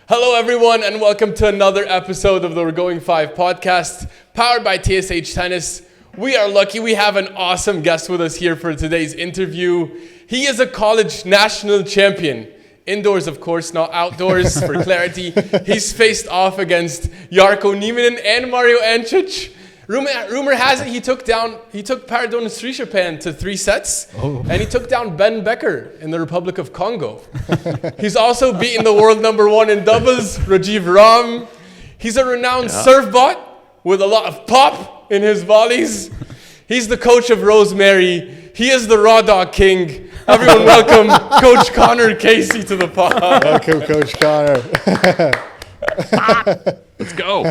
Hello, everyone, and welcome to another episode of the We're Going 5 podcast, powered by TSH Tennis. We are lucky we have an awesome guest with us here for today's interview. He is a college national champion. Indoors, of course, not outdoors, for clarity. He's faced off against Jarko Nieminen and Mario Ancic. Rumor has it he took Paradorn Srichaphan to 3 sets, and he took down Ben Becker in the Republic of Congo. He's also beaten the world number 1 in doubles, Rajeev Ram. He's a renowned surf bot with a lot of pop in his volleys. He's the coach of Rosemary. He is the Raw Dog King. Everyone welcome Coach Conor Casey to the pod. Welcome, Coach Conor. Let's go.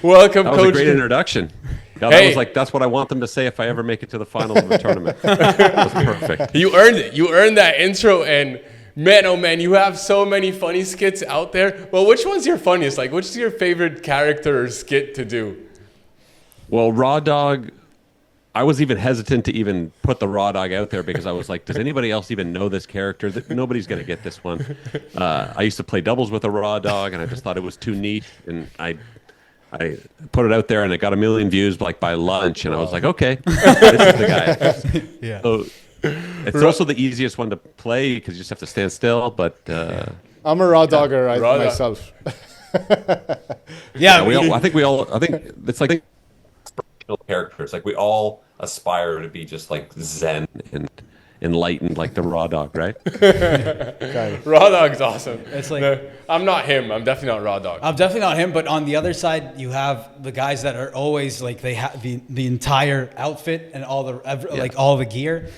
Welcome, That was Coach. a great introduction. Yeah, Hey. that's what I want them to say if I ever make it to the finals of the tournament. That was perfect. You earned it. You earned that intro, and man, oh man, you have so many funny skits out there. Well, which one's your funniest? Like, which is your favorite character or skit to do? Well, Raw Dog, I was even hesitant to even put the Raw Dog out there because I was like, does anybody else even know this character? Nobody's going to get this one. I used to play doubles with a Raw Dog, and I just thought it was too neat, and I put it out there, and it got 1 million views like by lunch, and I was like, okay, this is the guy. Yeah. So it's also the easiest one to play because you just have to stand still, but I'm a raw dogger Raw dog. myself. I think it's like characters. Like we all aspire to be just like zen and enlightened like the Raw Dog, right? Okay. Raw Dog's awesome. It's like- No, I'm not him. I'm definitely not Raw Dog. I'm definitely not him, but on the other side, you have the guys that are always like they have the entire outfit and all the gear.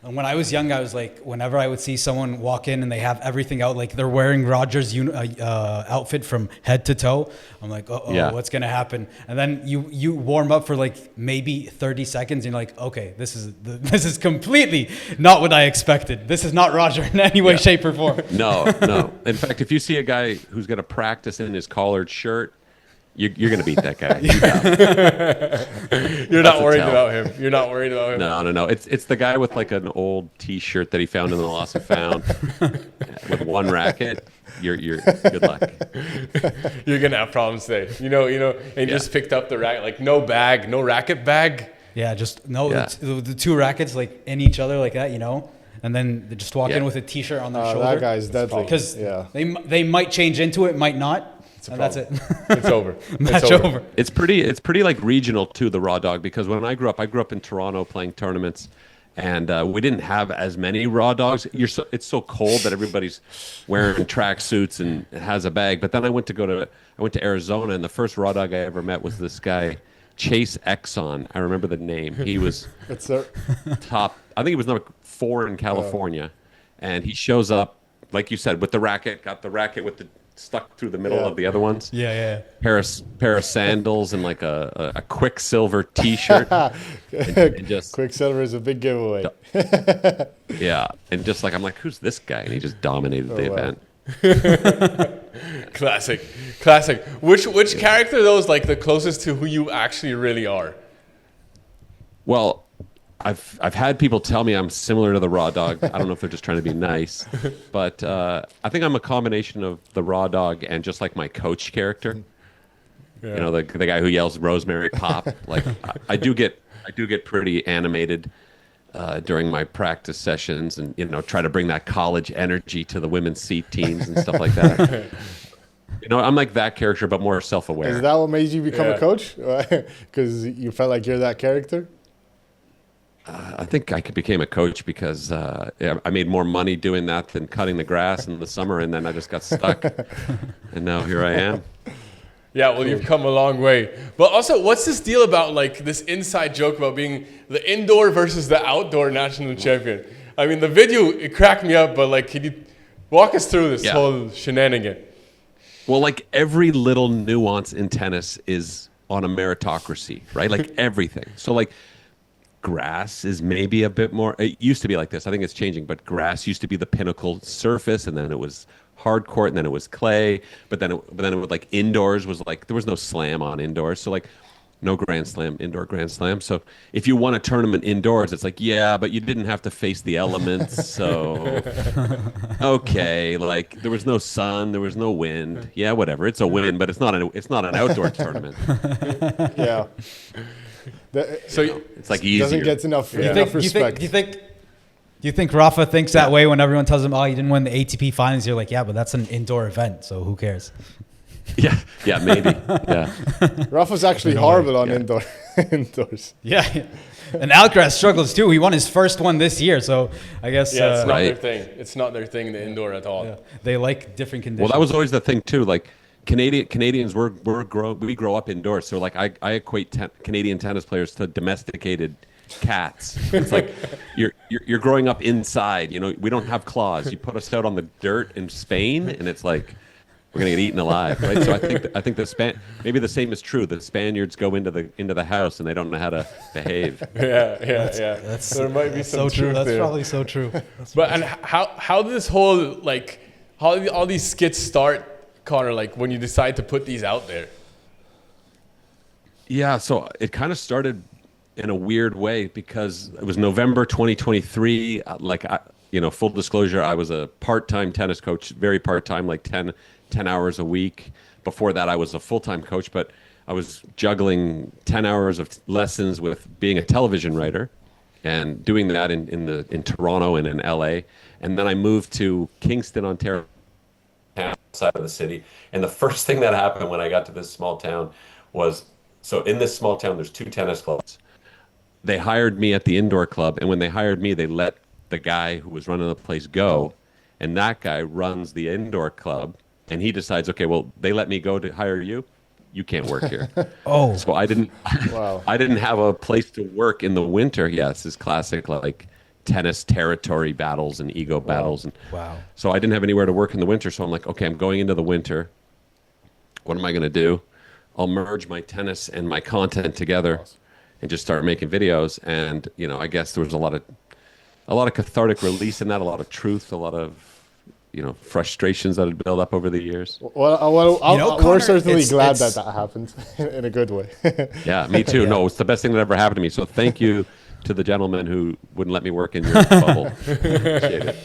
And when I was young, I was like, whenever I would see someone walk in and they have everything out, like they're wearing Roger's outfit from head to toe, I'm like, what's gonna happen? And then you warm up for like maybe 30 seconds, and you're like, okay, this is completely not what I expected. This is not Roger in any way, shape, or form. No. In fact, if you see a guy who's going to practice in his collared shirt, you're going to beat that guy. You're not worried tell. about him. You're not worried about him. No. It's the guy with like an old T-shirt that he found in the lost and found with one racket. You're good luck. You're gonna have problems today. You know, and just picked up the racket, like no bag, no racket bag. Yeah, just no, Yeah. the 2 rackets like in each other like that, and then they just walk in with a T-shirt on their shoulder. That guy's deadly. Because Yeah. they might change into it, might not, and that's it. It's over. Match It's over. It's pretty like regional too, the Raw Dog, because when I grew up in Toronto playing tournaments, and we didn't have as many Raw Dogs. It's so cold that everybody's wearing track suits and has a bag. But then I went to Arizona, and the first Raw Dog I ever met was this guy, Chase Exxon. I remember the name. He was top. I think he was number 4 in California, and he shows up like you said with the racket. Got the racket with the stuck through the middle of the other ones. Yeah. Pair of sandals and like a Quicksilver T-shirt. and just Quicksilver is a big giveaway. yeah, and just like I'm like, who's this guy? And he just dominated the wow. event. Classic. Which character though is like the closest to who you actually really are? Well, I've had people tell me I'm similar to the Raw Dog. I don't know if they're just trying to be nice, but I think I'm a combination of the Raw Dog and just like my coach character. Yeah. You know, the guy who yells "Rosemary Pop." Like I do get pretty animated during my practice sessions, and try to bring that college energy to the women's seat teams and stuff like that. I'm like that character, but more self-aware. Is that what made you become a coach? Because you felt like you're that character? I think I became a coach because I made more money doing that than cutting the grass in the summer, and then I just got stuck, and now here I am. Yeah, well, you've come a long way. But also, what's this deal about like this inside joke about being the indoor versus the outdoor national champion? I mean, the video, it cracked me up, but like, can you walk us through this whole shenanigan? Well, like every little nuance in tennis is on a meritocracy, right? Like everything. So like grass is maybe a bit more, it used to be like this. I think it's changing, but grass used to be the pinnacle surface, and then it was hard court, and then it was clay, but then it would like indoors was like, there was no slam on indoors. So like no Grand Slam, indoor Grand Slam. So if you won a tournament indoors, it's like, yeah, but you didn't have to face the elements. So, okay, like there was no sun, there was no wind. Yeah, whatever. It's a win, but it's not an outdoor tournament. Yeah. So it's like easier. Doesn't get enough respect. Do you think Rafa thinks that way when everyone tells him, oh, you didn't win the ATP finals? You're like, yeah, but that's an indoor event, so who cares? Yeah, maybe. Yeah. Rafa's actually horrible on indoors. Yeah. And Alcaraz struggles too. He won his first one this year, so I guess it's not their thing. It's not their thing, the indoor at all. Yeah. They like different conditions. Well, that was always the thing too. Like Canadians, we grow up indoors. So like I equate Canadian tennis players to domesticated cats. It's like you're growing up inside. You know, we don't have claws. You put us out on the dirt in Spain, and it's like we're gonna get eaten alive, right? So I think maybe the same is true. The Spaniards go into the house and they don't know how to behave. Yeah. There might be some so true. truth That's there. probably so true. But and how did this whole like how all these skits start, Conor? Like when you decide to put these out there. Yeah, so it kind of started in a weird way because it was November 2023. Full disclosure, I was a part-time tennis coach, very part-time, like 10 hours a week. Before that, I was a full-time coach, but I was juggling 10 hours of lessons with being a television writer and doing that in Toronto and in LA. And then I moved to Kingston, Ontario, outside of the city. And the first thing that happened when I got to this small town was, so in this small town, there's 2 tennis clubs. They hired me at the indoor club, and when they hired me, they let the guy who was running the place go, and that guy runs the indoor club, and he decides, okay, well, they let me go to hire you. You can't work here. So I didn't. Wow. I didn't have a place to work in the winter. Yeah, this is classic like tennis territory battles and ego battles, and so I didn't have anywhere to work in the winter. So I'm like, okay, I'm going into the winter. What am I going to do? I'll merge my tennis and my content together and just start making videos. And, I guess there was a lot of cathartic release in that, a lot of truth, a lot of, frustrations that had built up over the years. Well, Conor, we're certainly glad that happened in a good way. Yeah, me too. No, it's the best thing that ever happened to me. So thank you to the gentleman who wouldn't let me work in your bubble. Appreciate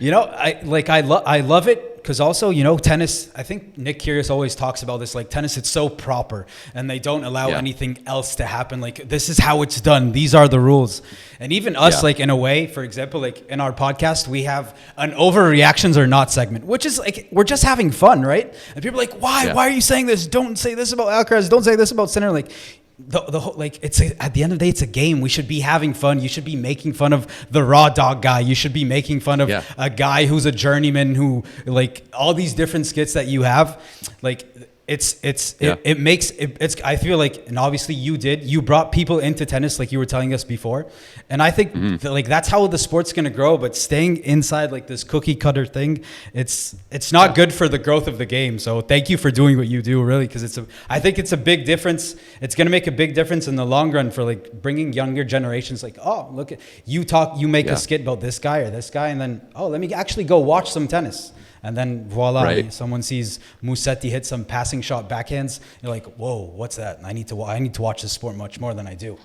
it. I love it because also, tennis, I think Nick Kyrgios always talks about this, like tennis, it's so proper and they don't allow anything else to happen. Like this is how it's done. These are the rules. And even us, like in a way, for example, like in our podcast, we have an overreactions or not segment, which is like, we're just having fun, right? And people are like, why are you saying this? Don't say this about Alcaraz. Don't say this about Sinner. Like, the whole, like it's at the end of the day, it's a game. We should be having fun. You should be making fun of the raw dog guy. You should be making fun of a guy who's a journeyman who like all these different skits that you have. Like it makes it's I feel like, and obviously you brought people into tennis like you were telling us before, and I think that, like that's how the sport's gonna grow. But staying inside like this cookie cutter thing, it's not good for the growth of the game. So thank you for doing what you do, really, because I think it's a big difference. It's gonna make a big difference in the long run for like bringing younger generations. Like, oh, look at you make a skit about this guy or this guy, and then let me actually go watch some tennis. And then voila, someone sees Musetti hit some passing shot backhands. You're like, whoa, what's that? I need to watch this sport much more than I do.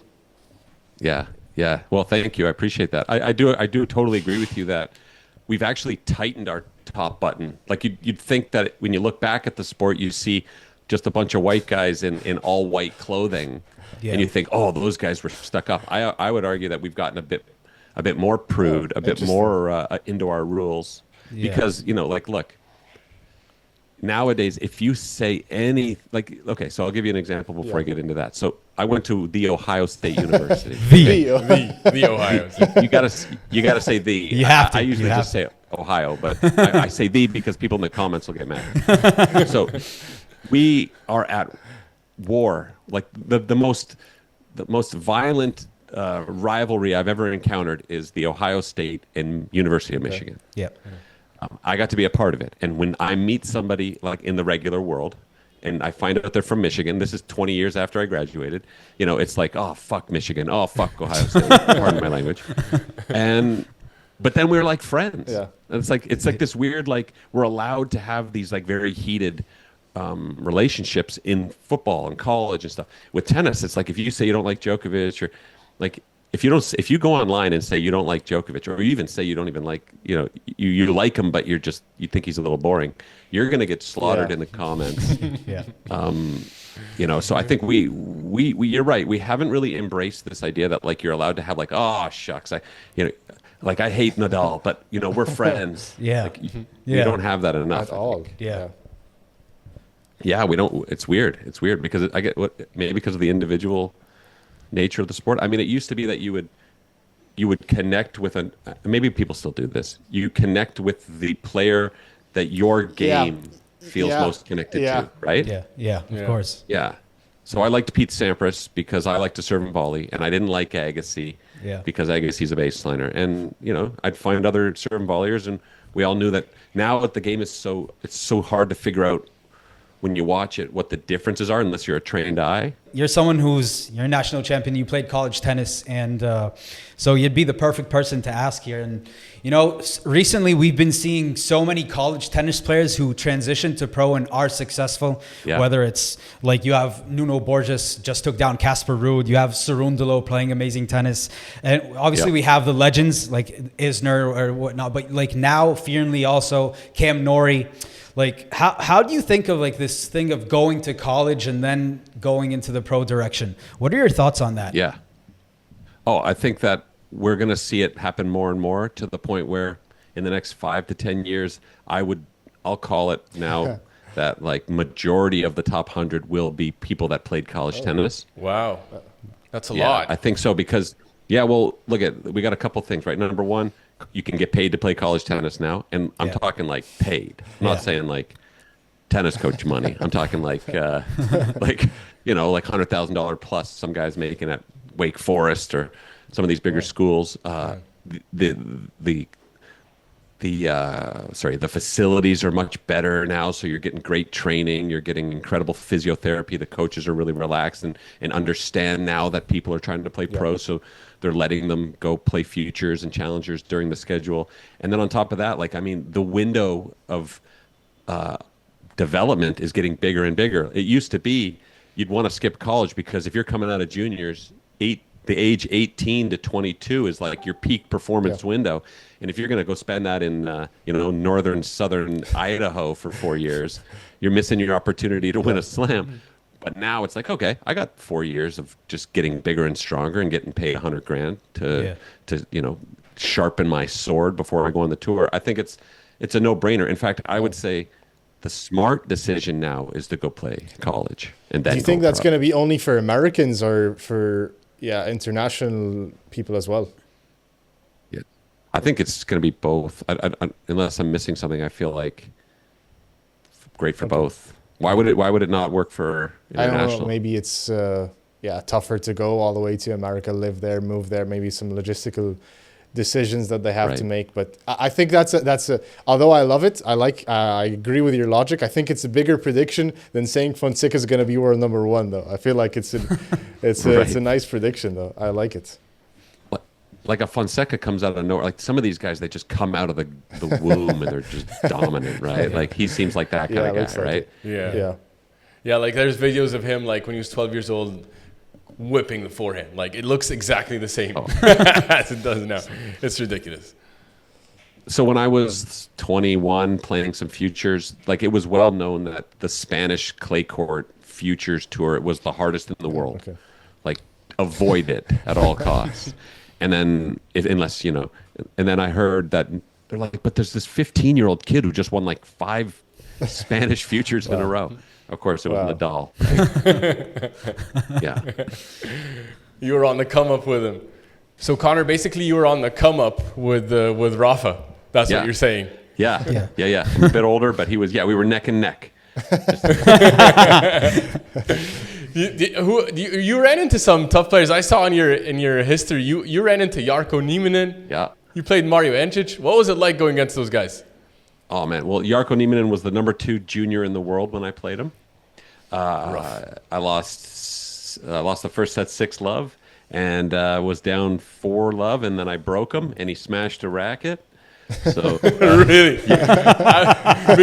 Yeah. Well, thank you. I appreciate that. I do totally agree with you that we've actually tightened our top button. Like you'd think that when you look back at the sport, you see just a bunch of white guys in all white clothing, and you think, oh, those guys were stuck up. I would argue that we've gotten a bit more prude, a bit more into our rules. Because, look, nowadays, if you say so I'll give you an example before I get into that. So I went to the Ohio State University. The Ohio State. You gotta say the. You have to. I usually just say Ohio, but I say the because people in the comments will get mad. So we are at war. Like the most violent rivalry I've ever encountered is the Ohio State and University of Michigan. Yeah. I got to be a part of it. And when I meet somebody like in the regular world and I find out they're from Michigan, this is 20 years after I graduated, it's like, oh, fuck Michigan. Oh, fuck Ohio State. Pardon my language. But then we're like friends. Yeah. And it's like this weird, like we're allowed to have these like very heated relationships in football and college and stuff. With tennis, it's like if you say you don't like Djokovic, or like if you go online and say you don't like Djokovic, or you even say you don't even like, you like him, but you think he's a little boring, you're going to get slaughtered in the comments. Yeah. So I think we you're right. We haven't really embraced this idea that like you're allowed to have like, oh shucks, I hate Nadal, but we're friends. Yeah. Like, you don't have that enough At all. Yeah. Yeah, we don't. It's weird. It's weird because maybe because of the individual nature of the sport. I mean, it used to be that you would connect with maybe people still do this. You connect with the player that your game feels most connected to, right? Yeah. Of course. Yeah. So I liked Pete Sampras because I like to serve and volley, and I didn't like Agassi because Agassi's a baseliner. And I'd find other serve and volleyers, and we all knew that now that the game is it's so hard to figure out when you watch it what the differences are unless you're a trained eye. You're someone you're a national champion. You played college tennis, and so you'd be the perfect person to ask here. And recently we've been seeing so many college tennis players who transition to pro and are successful. Yeah. Whether it's like you have Nuno Borges just took down Casper Ruud, you have Cerundolo playing amazing tennis, and obviously we have the legends like Isner or whatnot. But like now, Fearnley also, Cam Norrie. Like, how do you think of like this thing of going to college and then going into the pro direction? What are your thoughts on that? Yeah. Oh, I think that we're going to see it happen more and more to the point where in the next 5 to 10 years, I'll call it now that like majority of the top 100 will be people that played college tennis. Wow. That's a lot. I think so because, well, we got a couple things, right? Number one, you can get paid to play college tennis now, and I'm talking like paid. I'm not saying like tennis coach money. I'm talking like like $100,000 plus. Some guys making at Wake Forest or some of these bigger schools. The facilities are much better now, so you're getting great training. You're getting incredible physiotherapy. The coaches are really relaxed and understand now that people are trying to play pro, so they're letting them go play futures and challengers during the schedule. And then on top of that, the window of development is getting bigger and bigger. It used to be you'd want to skip college because if you're coming out of juniors, the age 18 to 22 is like your peak performance window. And if you're going to go spend that in, southern Idaho for 4 years, you're missing your opportunity to win a slam. But now it's like, okay, I got 4 years of just getting bigger and stronger and getting paid $100,000 to sharpen my sword before I go on the tour. I think it's a no-brainer. In fact, I would say the smart decision now is to go play college. And then do you think that's going to be only for Americans or for international people as well? Yeah, I think it's going to be both. Unless I'm missing something, I feel like great for both. Why would it not work for international? I don't know. Maybe it's tougher to go all the way to America, live there, move there. Maybe some logistical decisions that they have to make. But I think that's a. Although I love it, I agree with your logic. I think it's a bigger prediction than saying Fonseca is going to be world number one, though. I feel like it's a nice prediction, though. I like it. Like a Fonseca comes out of nowhere. Like some of these guys, they just come out of the womb and they're just dominant, right? Like he seems like that kind of guy, right? Yeah. Like there's videos of him like when he was 12 years old whipping the forehand. Like it looks exactly the same as it does now. It's ridiculous. So when I was 21 playing some futures, like it was well known that the Spanish clay court futures tour, it was the hardest in the world. Okay. Like avoid it at all costs. And then, and then I heard that they're like, but there's this 15-year-old kid who just won like 5 Spanish futures in a row. Of course, it was Nadal. Right? Yeah. You were on the come up with him. So Conor, basically, you were on the come up with Rafa. That's what you're saying. Yeah. I'm a bit older, but he was. Yeah, we were neck and neck. You ran into some tough players. I saw in your history you ran into Jarko Nieminen. Yeah. You played Mario Ancic. What was it like going against those guys? Oh man, well Jarko Nieminen was the number 2 junior in the world when I played him. I lost the first set 6-love and was down 4-love, and then I broke him and he smashed a racket. So Really? Being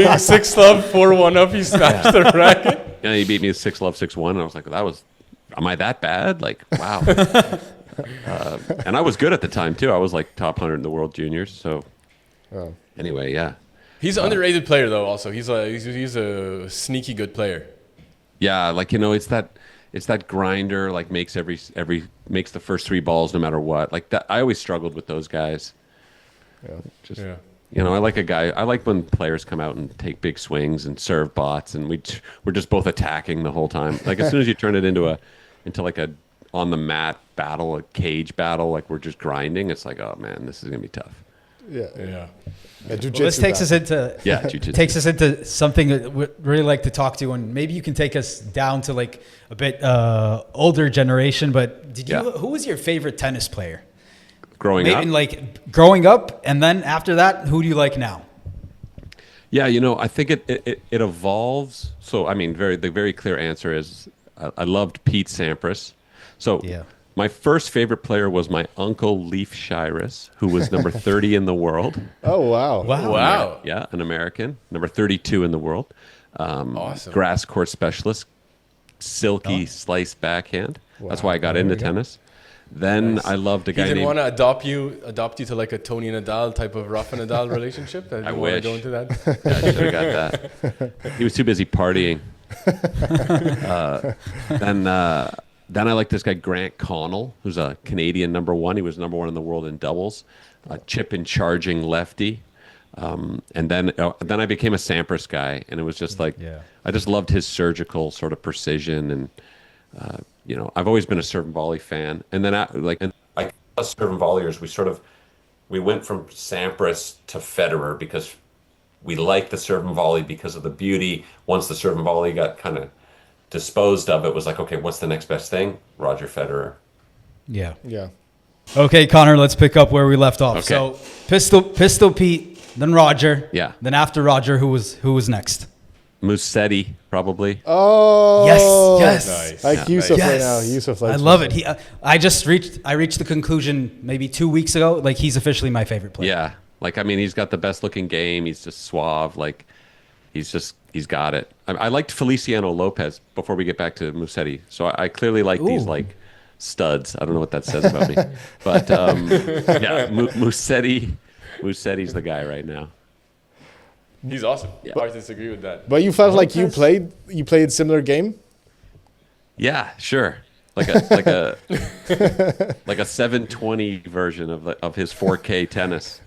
6-love, 4-1 up, he snatched the racket. yeah, he beat me 6-love, 6-1. And I was like, am I that bad? Like, wow. And I was good at the time too. I was like top 100 in the world juniors. So anyway, yeah. He's an underrated player though. Also, he's a sneaky good player. Yeah, like it's that grinder. Like makes makes the first 3 balls no matter what. Like that. I always struggled with those guys. Yeah. I like when players come out and take big swings and serve bots, and we're just both attacking the whole time. Like as soon as you turn it into like a on the mat battle, a cage battle, like we're just grinding. It's like, oh man, this is gonna be tough. Yeah. Well, this takes us into something that we'd really like to talk to, and maybe you can take us down to like a bit older generation. But who was your favorite tennis player? Growing up? Like growing up, and then after that, who do you like now? Yeah, I think it evolves. So, I mean, the very clear answer is I loved Pete Sampras. So, my first favorite player was my uncle Leif Shiras, who was number 30 in the world. Oh, wow. Wow. Yeah, an American, number 32 in the world. Awesome. Grass court specialist, silky slice backhand. Wow. That's why I got into tennis. Then I loved a guy He didn't named... want to adopt you to like a Tony Nadal type of Rafa Nadal relationship. I wish. Go into that. Yeah, I should have got that. He was too busy partying. Then I like this guy Grant Connell, who's a Canadian number 1. He was number 1 in the world in doubles, a chip and charging lefty. And then I became a Sampras guy, and it was just like I just loved his surgical sort of precision, and I've always been a serve and volley fan. And then us serve and volleyers, we went from Sampras to Federer because we liked the serve and volley because of the beauty. Once the serve and volley got kind of disposed of, it was like, okay, what's the next best thing? Roger Federer. Yeah. Okay, Conor, let's pick up where we left off. Okay. So Pistol Pete, then Roger. Yeah. Then after Roger, who was next? Musetti, probably. Oh. Yes. Nice. Like Yusuf Yes. right now. Yusuf likes I love Musetti. it. I reached the conclusion maybe 2 weeks ago. Like he's officially my favorite player. Yeah. Like, I mean, he's got the best looking game. He's just suave. Like, he's got it. I liked Feliciano Lopez before we get back to Musetti. So I clearly like these like studs. I don't know what that says about me. But Musetti's the guy right now. He's awesome. Yeah. Hard to disagree with that. But you felt like you played similar game? Yeah, sure. Like a 720 version of his 4K tennis.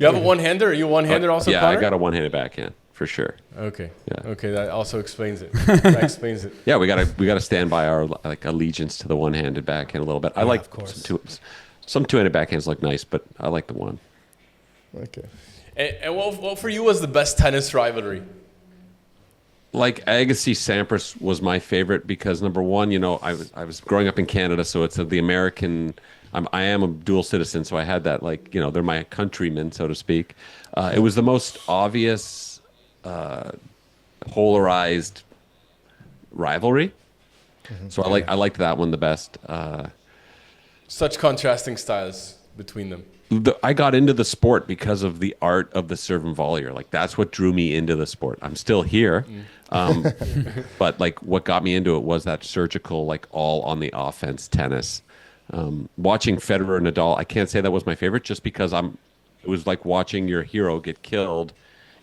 You have a one-hander? Are you a one-hander also, Yeah, Conor? I got a one-handed backhand for sure. Okay. Yeah. Okay, that also explains it. That explains it. Yeah, we gotta stand by our like allegiance to the one-handed backhand a little bit. I like of course. some two-handed backhands look nice, but I like the one. Okay. And what for you was the best tennis rivalry? Like Agassi Sampras was my favorite because number one, I was growing up in Canada, so it's the American. I am a dual citizen, so I had that they're my countrymen, so to speak. It was the most obvious, polarized rivalry. Mm-hmm. So I liked that one the best. Such contrasting styles between them. I got into the sport because of the art of the serve and volleyer. Like that's what drew me into the sport. I'm still here, but like what got me into it was that surgical, like all on the offense tennis. Watching Federer and Nadal, I can't say that was my favorite, just because it was like watching your hero get killed.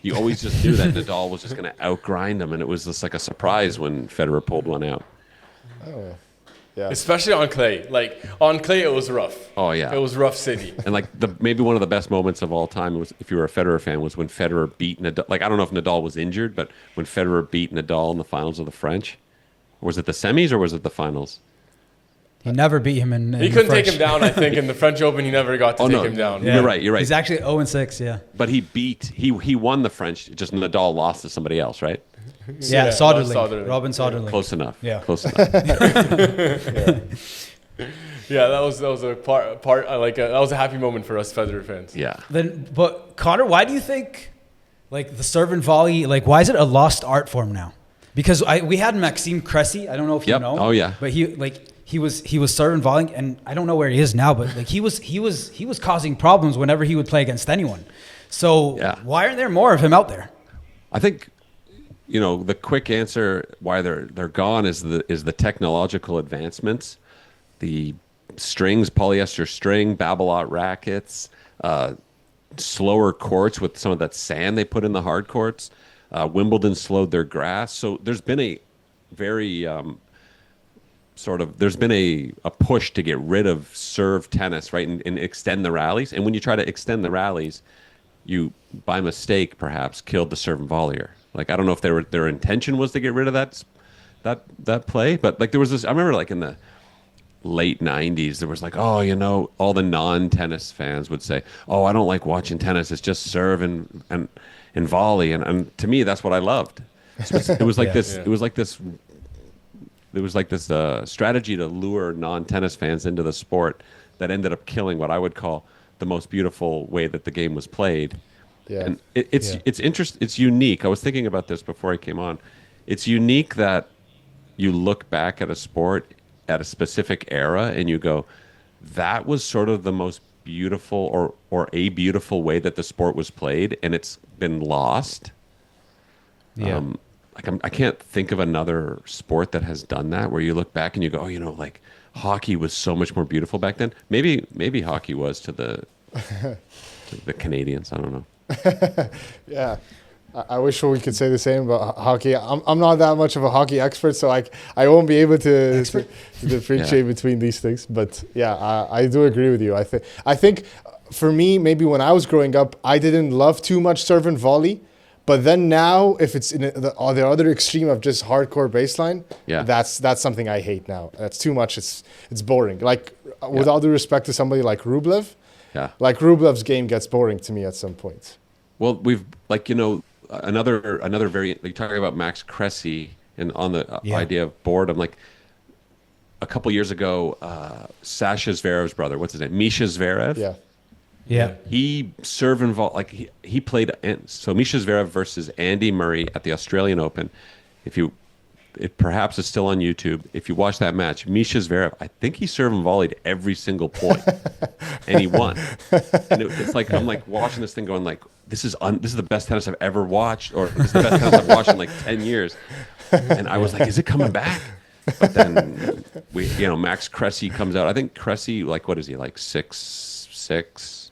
You always just knew that Nadal was just going to outgrind them, and it was just like a surprise when Federer pulled one out. Oh, yeah. Especially on clay. Like on clay, it was rough. Oh yeah, it was rough city. And like maybe one of the best moments of all time was, if you were a Federer fan, was when Federer beat Nadal. Like I don't know if Nadal was injured, but when Federer beat Nadal in the finals of the French, was it the semis or was it the finals? He never beat him in He couldn't take him down, I think. In the French Open, he never got to take him down. Yeah. You're right. He's actually 0-6, yeah. But he won the French, just Nadal lost to somebody else, right? Yeah, Soderling. Robin Soderling. Close enough. Yeah. Close enough. Yeah, that was a part that was a happy moment for us Federer fans. Yeah. But Conor, why do you think like the serve and volley, like why is it a lost art form now? Because we had Maxime Cressy, I don't know if you know. Oh yeah. But he was serving volleying, and I don't know where he is now, but like he was causing problems whenever he would play against anyone. So why aren't there more of him out there? I think, the quick answer why they're gone is the technological advancements, the strings, polyester string, Babolat rackets, slower courts with some of that sand they put in the hard courts. Wimbledon slowed their grass, so there's been a very there's been a push to get rid of serve tennis, right, and extend the rallies. And when you try to extend the rallies, you by mistake perhaps killed the serve and volleyer. Like, I don't know if their intention was to get rid of that play, but like there was this. I remember like in the late 90s, there was like, all the non-tennis fans would say, I don't like watching tennis. It's just serve and volley, and to me, that's what I loved. So it was like this. It was like this. There was like this strategy to lure non-tennis fans into the sport that ended up killing what I would call the most beautiful way that the game was played. Yeah. And it's interesting. It's unique. I was thinking about this before I came on. It's unique that you look back at a sport at a specific era and you go, that was sort of the most beautiful or a beautiful way that the sport was played, and it's been lost. Yeah. I can't think of another sport that has done that, where you look back and you go, like hockey was so much more beautiful back then. Maybe hockey was to the Canadians. I don't know. Yeah. I wish we could say the same about hockey. I'm not that much of a hockey expert, so I won't be able to differentiate between these things. But yeah, I do agree with you. I think for me, maybe when I was growing up, I didn't love too much serve and volley. But then now, if it's in the other extreme of just hardcore baseline, that's something I hate now. That's too much. It's boring. Like, with all due respect to somebody like Rublev, like Rublev's game gets boring to me at some point. Well, we've another variant. Like, talking about Max Cressy and on the idea of boredom. Like a couple years ago, Sasha Zverev's brother, what's his name, Misha Zverev. Yeah. He serve involved, like he played. So Misha Zverev versus Andy Murray at the Australian Open. It perhaps is still on YouTube. If you watch that match, Misha Zverev, I think he serve and volleyed every single point, and he won. And it's like, I'm like watching this thing, going like, this is the best tennis I've ever watched, or this is the best tennis I've watched in like 10 years. And I was like, is it coming back? But then Max Cressy comes out. I think Cressy, like, what is he, like 6'6"?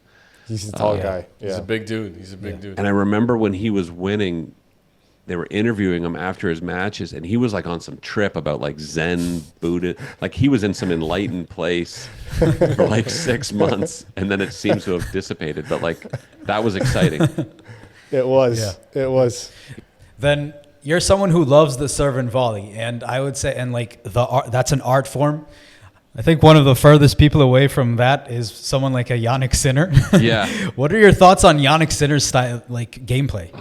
He's a tall guy. Yeah. He's a big dude. And I remember when he was winning, they were interviewing him after his matches, and he was like on some trip about like Zen Buddha. Like, he was in some enlightened place for like 6 months, and then it seems to have dissipated. But like, that was exciting. It was. Yeah. It was. Then you're someone who loves the serve and volley, and I would say, and like that's an art form. I think one of the furthest people away from that is someone like a Jannik Sinner. Yeah. What are your thoughts on Jannik Sinner's style, like gameplay?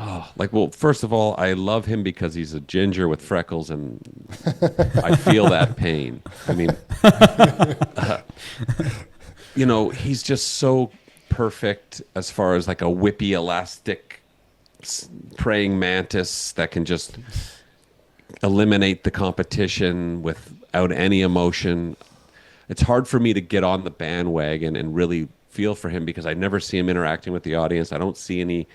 Well, first of all, I love him because he's a ginger with freckles, and I feel that pain. I mean, he's just so perfect as far as like a whippy, elastic praying mantis that can just eliminate the competition without any emotion. It's hard for me to get on the bandwagon and really feel for him because I never see him interacting with the audience. I don't see any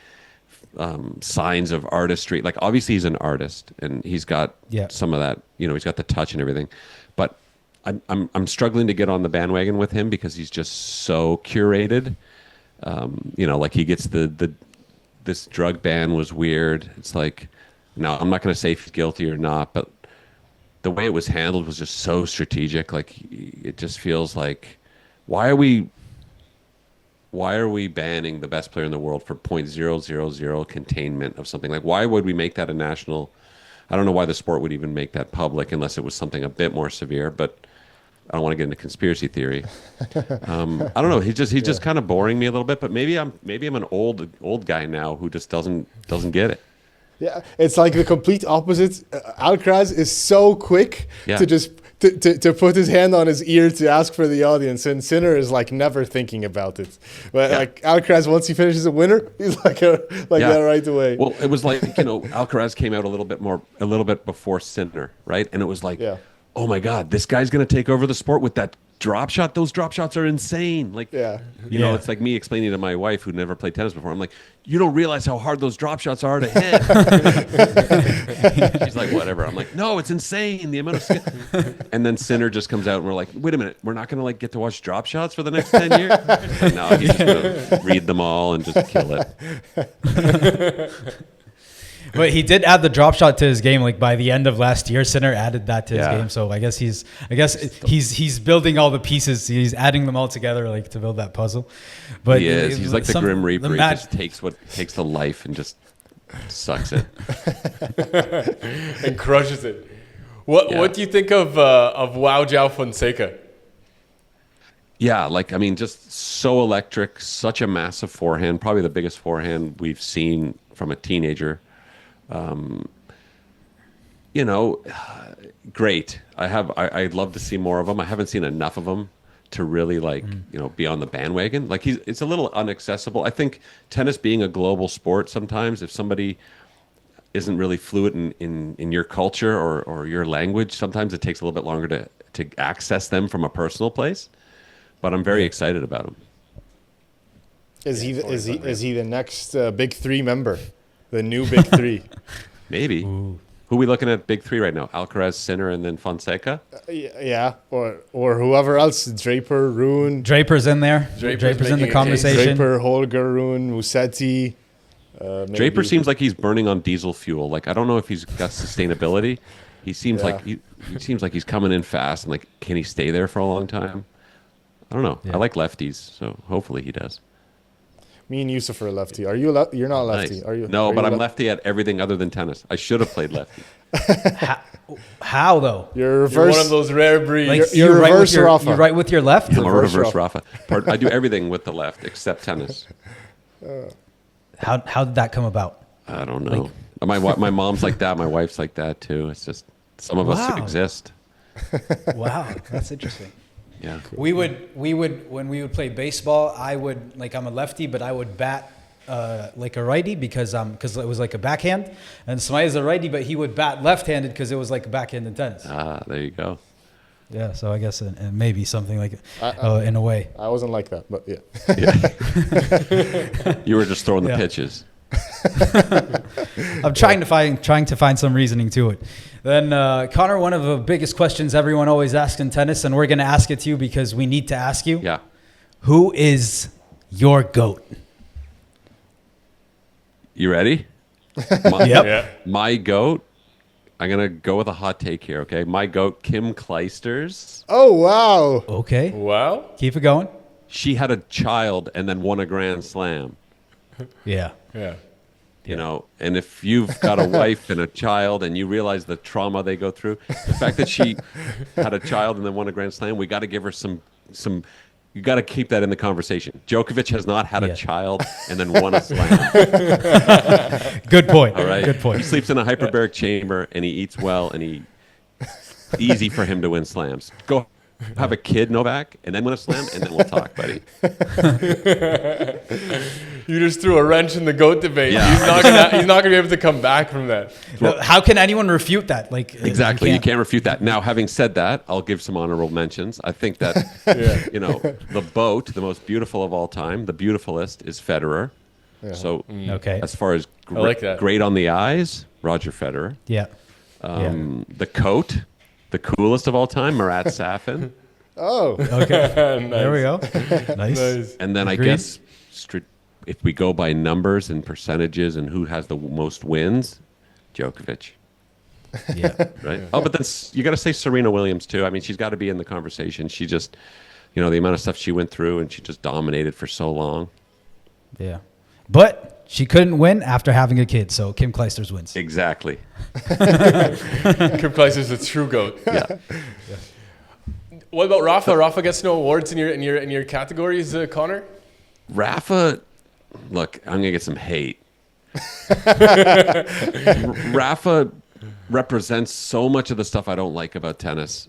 signs of artistry. Like, obviously he's an artist and he's got some of that, he's got the touch and everything. But I'm struggling to get on the bandwagon with him because he's just so curated. Like he gets this drug ban was weird. It's like, now I'm not going to say if he's guilty or not, but the way it was handled was just so strategic. Like, it just feels like, why are we banning the best player in the world for .000 containment of something? Like, why would we make that a national? I don't know why the sport would even make that public unless it was something a bit more severe. But I don't want to get into conspiracy theory. I don't know. He's just kind of boring me a little bit. But maybe I'm an old guy now who just doesn't get it. Yeah, it's like the complete opposite. Alcaraz is so quick to just to put his hand on his ear to ask for the audience, and Sinner is like never thinking about it. But like Alcaraz, once he finishes a winner, he's like that right away. Well, it was like Alcaraz came out a little bit before Sinner, right? And it was like, oh my God, this guy's going to take over the sport with that drop shot. Those drop shots are insane. Like, you know, it's like me explaining to my wife who never played tennis before. I'm like, you don't realize how hard those drop shots are to hit. She's like, whatever. I'm like, no, it's insane. The amount of skill. And then Sinner just comes out and we're like, wait a minute, we're not going to like get to watch drop shots for the next 10 years? Like, no, he's just going to read them all and just kill it. But he did add the drop shot to his game. Like by the end of last year, Sinner added that to his game. So I guess he's building all the pieces. He's adding them all together, like to build that puzzle. But he is. He's like the Grim Reaper. He just takes the life and just sucks it and crushes it. What do you think of João Fonseca? Yeah, like, I mean, just so electric, such a massive forehand, probably the biggest forehand we've seen from a teenager. You know, great. I'd love to see more of him. I haven't seen enough of him to really like, you know, be on the bandwagon. Like it's a little inaccessible. I think tennis being a global sport, sometimes if somebody isn't really fluent in your culture or your language, sometimes it takes a little bit longer to access them from a personal place. But I'm very excited about him. Is he the next Big Three member? The new Big Three? Maybe. Ooh. Who are we looking at Big Three right now? Alcaraz, Sinner, and then Fonseca? Yeah, or whoever else. Draper, Rune. Draper's in there. Draper's in the conversation. Draper, Holger, Rune, Musetti. Draper seems like he's burning on diesel fuel. Like, I don't know if he's got sustainability. He seems like he seems like he's coming in fast, and like, can he stay there for a long time? I don't know. Yeah. I like lefties, so hopefully he does. Me and Yusuf are lefty. Are you? You're not lefty, nice. Are you? No, but I'm lefty at everything other than tennis. I should have played lefty. How though? You're reverse. You're one of those rare breeds. Like, you're reverse Rafa. You're right with your left. I'm a reverse Rafa. I do everything with the left except tennis. How did that come about? I don't know. Like, my mom's like that. My wife's like that too. It's just some of us exist. Wow, that's interesting. Yeah. We would when we would play baseball, I'm a lefty, but I would bat like a righty because it was like a backhand, and Smaya's a righty, but he would bat left-handed because it was like a backhand in tennis. Ah, there you go. Yeah, so I guess maybe something like in a way. I wasn't like that, but yeah. You were just throwing the pitches. I'm trying to find some reasoning to it. Then Conor, one of the biggest questions everyone always asks in tennis, and we're going to ask it to you because we need to ask you. Yeah. Who is your GOAT? You ready? Yep. My GOAT. I'm gonna go with a hot take here. Okay, my GOAT, Kim Clijsters. Oh wow. Okay. Wow. Keep it going. She had a child and then won a Grand Slam. Yeah. Yeah. You know, and if you've got a wife and a child and you realize the trauma they go through, the fact that she had a child and then won a Grand Slam, we got to give her some. You got to keep that in the conversation. Djokovic has not had a child and then won a slam. Good point. All right. Good point. He sleeps in a hyperbaric chamber and he eats well and easy for him to win slams. Go have a kid, Novak, and then win a slam, and then we'll talk, buddy. You just threw a wrench in the GOAT debate. Yeah. He's not gonna be able to come back from that. Well, how can anyone refute that? Like exactly, you can't refute that. Now, having said that, I'll give some honorable mentions. I think that you know, the boat, the most beautiful of all time, the beautifulest is Federer. Yeah. So as far as great on the eyes, Roger Federer. Yeah. The coat. The coolest of all time, Marat Safin. Oh, okay. Nice. There we go. Nice. And then I guess if we go by numbers and percentages and who has the most wins, Djokovic. Yeah. Right. Oh, but then you got to say Serena Williams too. I mean, she's got to be in the conversation. She just, you know, the amount of stuff she went through, and she just dominated for so long. Yeah, but she couldn't win after having a kid, so Kim Clijsters wins. Exactly. Kim Clijsters is a true GOAT. Yeah. What about Rafa? Rafa gets no awards in your categories, Conor? Rafa, look, I'm gonna get some hate. Rafa represents so much of the stuff I don't like about tennis.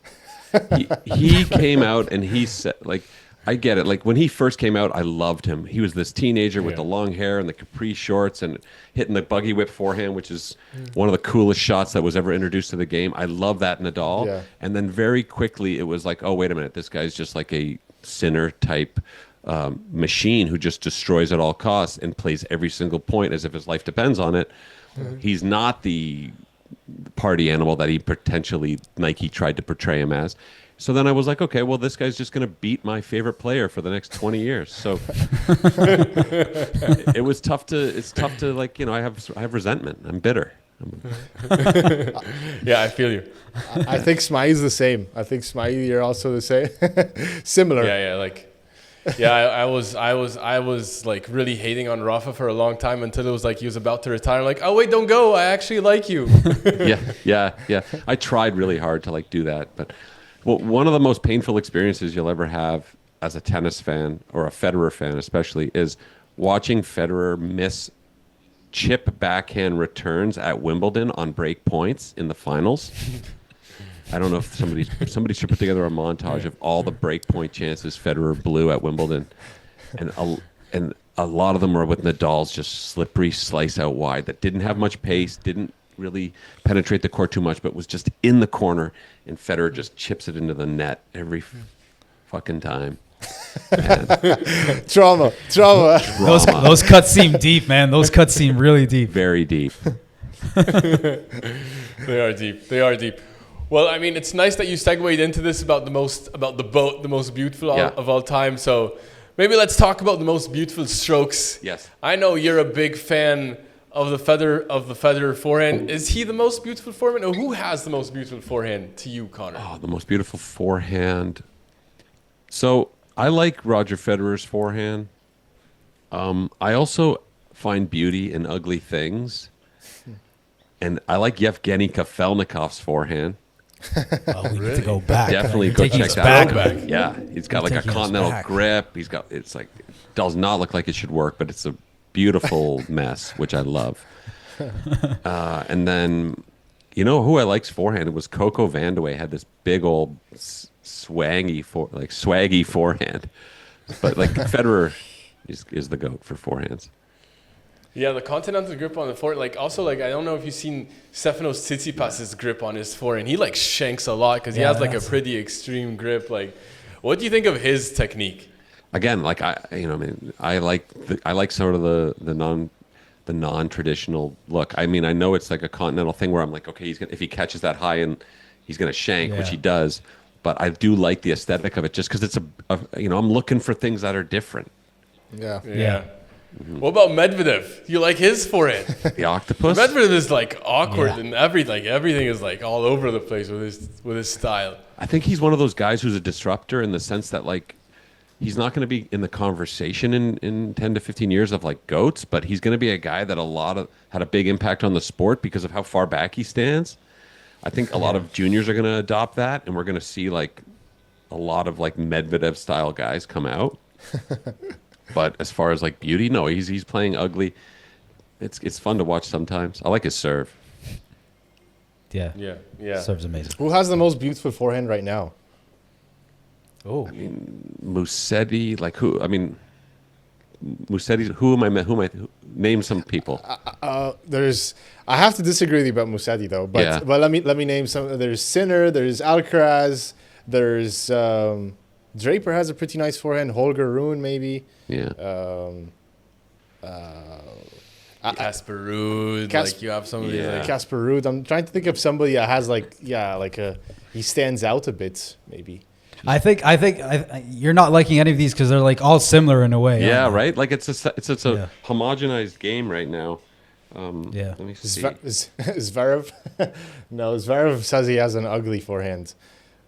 He came out and he said, like, I get it. Like when he first came out, I loved him. He was this teenager with the long hair and the capri shorts and hitting the buggy whip forehand, which is one of the coolest shots that was ever introduced to the game. I love that Nadal. Yeah. And then very quickly it was like, oh, wait a minute. This guy's just like a Sinner type machine who just destroys at all costs and plays every single point as if his life depends on it. He's not the party animal that he potentially Nike tried to portray him as. So then I was like, okay, well, this guy's just going to beat my favorite player for the next 20 years. So it's tough to like, I have resentment. I'm bitter. Yeah, I feel you. I think Smythe's the same. I think Smythe, you're also the same. Similar. I was like really hating on Rafa for a long time until it was like he was about to retire. I'm like, oh wait, don't go. I actually like you. Yeah. I tried really hard to like do that, but one of the most painful experiences you'll ever have as a tennis fan or a Federer fan, especially, is watching Federer miss chip backhand returns at Wimbledon on break points in the finals. I don't know if somebody should put together a montage of all the break point chances Federer blew at Wimbledon, and a lot of them were with Nadal's just slippery slice out wide that didn't have much pace, didn't really penetrate the court too much, but was just in the corner, and Federer just chips it into the net every fucking time. Trauma. Those cuts seem deep, man. Those cuts seem really deep. Very deep. They are deep. Well, I mean, it's nice that you segued into this about the most beautiful of all time. So maybe let's talk about the most beautiful strokes. Yes. I know you're a big fan of the Federer forehand. Is he the most beautiful forehand, or who has the most beautiful forehand to you, Conor? Oh, the most beautiful forehand. So I like Roger Federer's forehand. I also find beauty in ugly things, and I like Yevgeny Kafelnikov's forehand. Oh, we need to go back. Definitely go check that out. Yeah, he's got like a continental grip. It's like, it does not look like it should work, but it's a beautiful mess, which I love. And then, who I likes forehand? It was Coco Vandeweghe. Had this big old swaggy forehand, but like Federer is the GOAT for forehands. Yeah, the continental grip on the forehand. Like also, like I don't know if you've seen Stefanos Tsitsipas's grip on his forehand. He like shanks a lot because he has like a pretty extreme grip. Like, what do you think of his technique? Again, like I like sort of the non-traditional look. I mean, I know it's like a continental thing where I'm like, okay, if he catches that high and he's gonna shank, which he does. But I do like the aesthetic of it, just because it's I'm looking for things that are different. Yeah. Mm-hmm. What about Medvedev? Do you like his forehand? The octopus. Medvedev is like awkward and everything is like all over the place with his style. I think he's one of those guys who's a disruptor in the sense that like he's not going to be in the conversation in 10 to 15 years of like GOATs, but he's going to be a guy that had a big impact on the sport because of how far back he stands. I think a lot of juniors are going to adopt that, and we're going to see like a lot of like Medvedev style guys come out. But as far as like beauty, no, he's playing ugly. It's fun to watch sometimes. I like his serve. Yeah. Serve's amazing. Who has the most beautiful forehand right now? Oh, I mean, Musetti. Like who? I mean, Musetti. Who am I? Name some people. I have to disagree with you about Musetti though. But let me name some. There's Sinner. There's Alcaraz. There's Draper has a pretty nice forehand. Holger Rune maybe. Yeah. Casper Ruud. Like you have some of these. Like, Casper Ruud. I'm trying to think of somebody that has he stands out a bit maybe. I think you're not liking any of these because they're like all similar in a way. Yeah, right. Like it's a homogenized game right now. Let me see. Zverev? No, Zverev says he has an ugly forehand.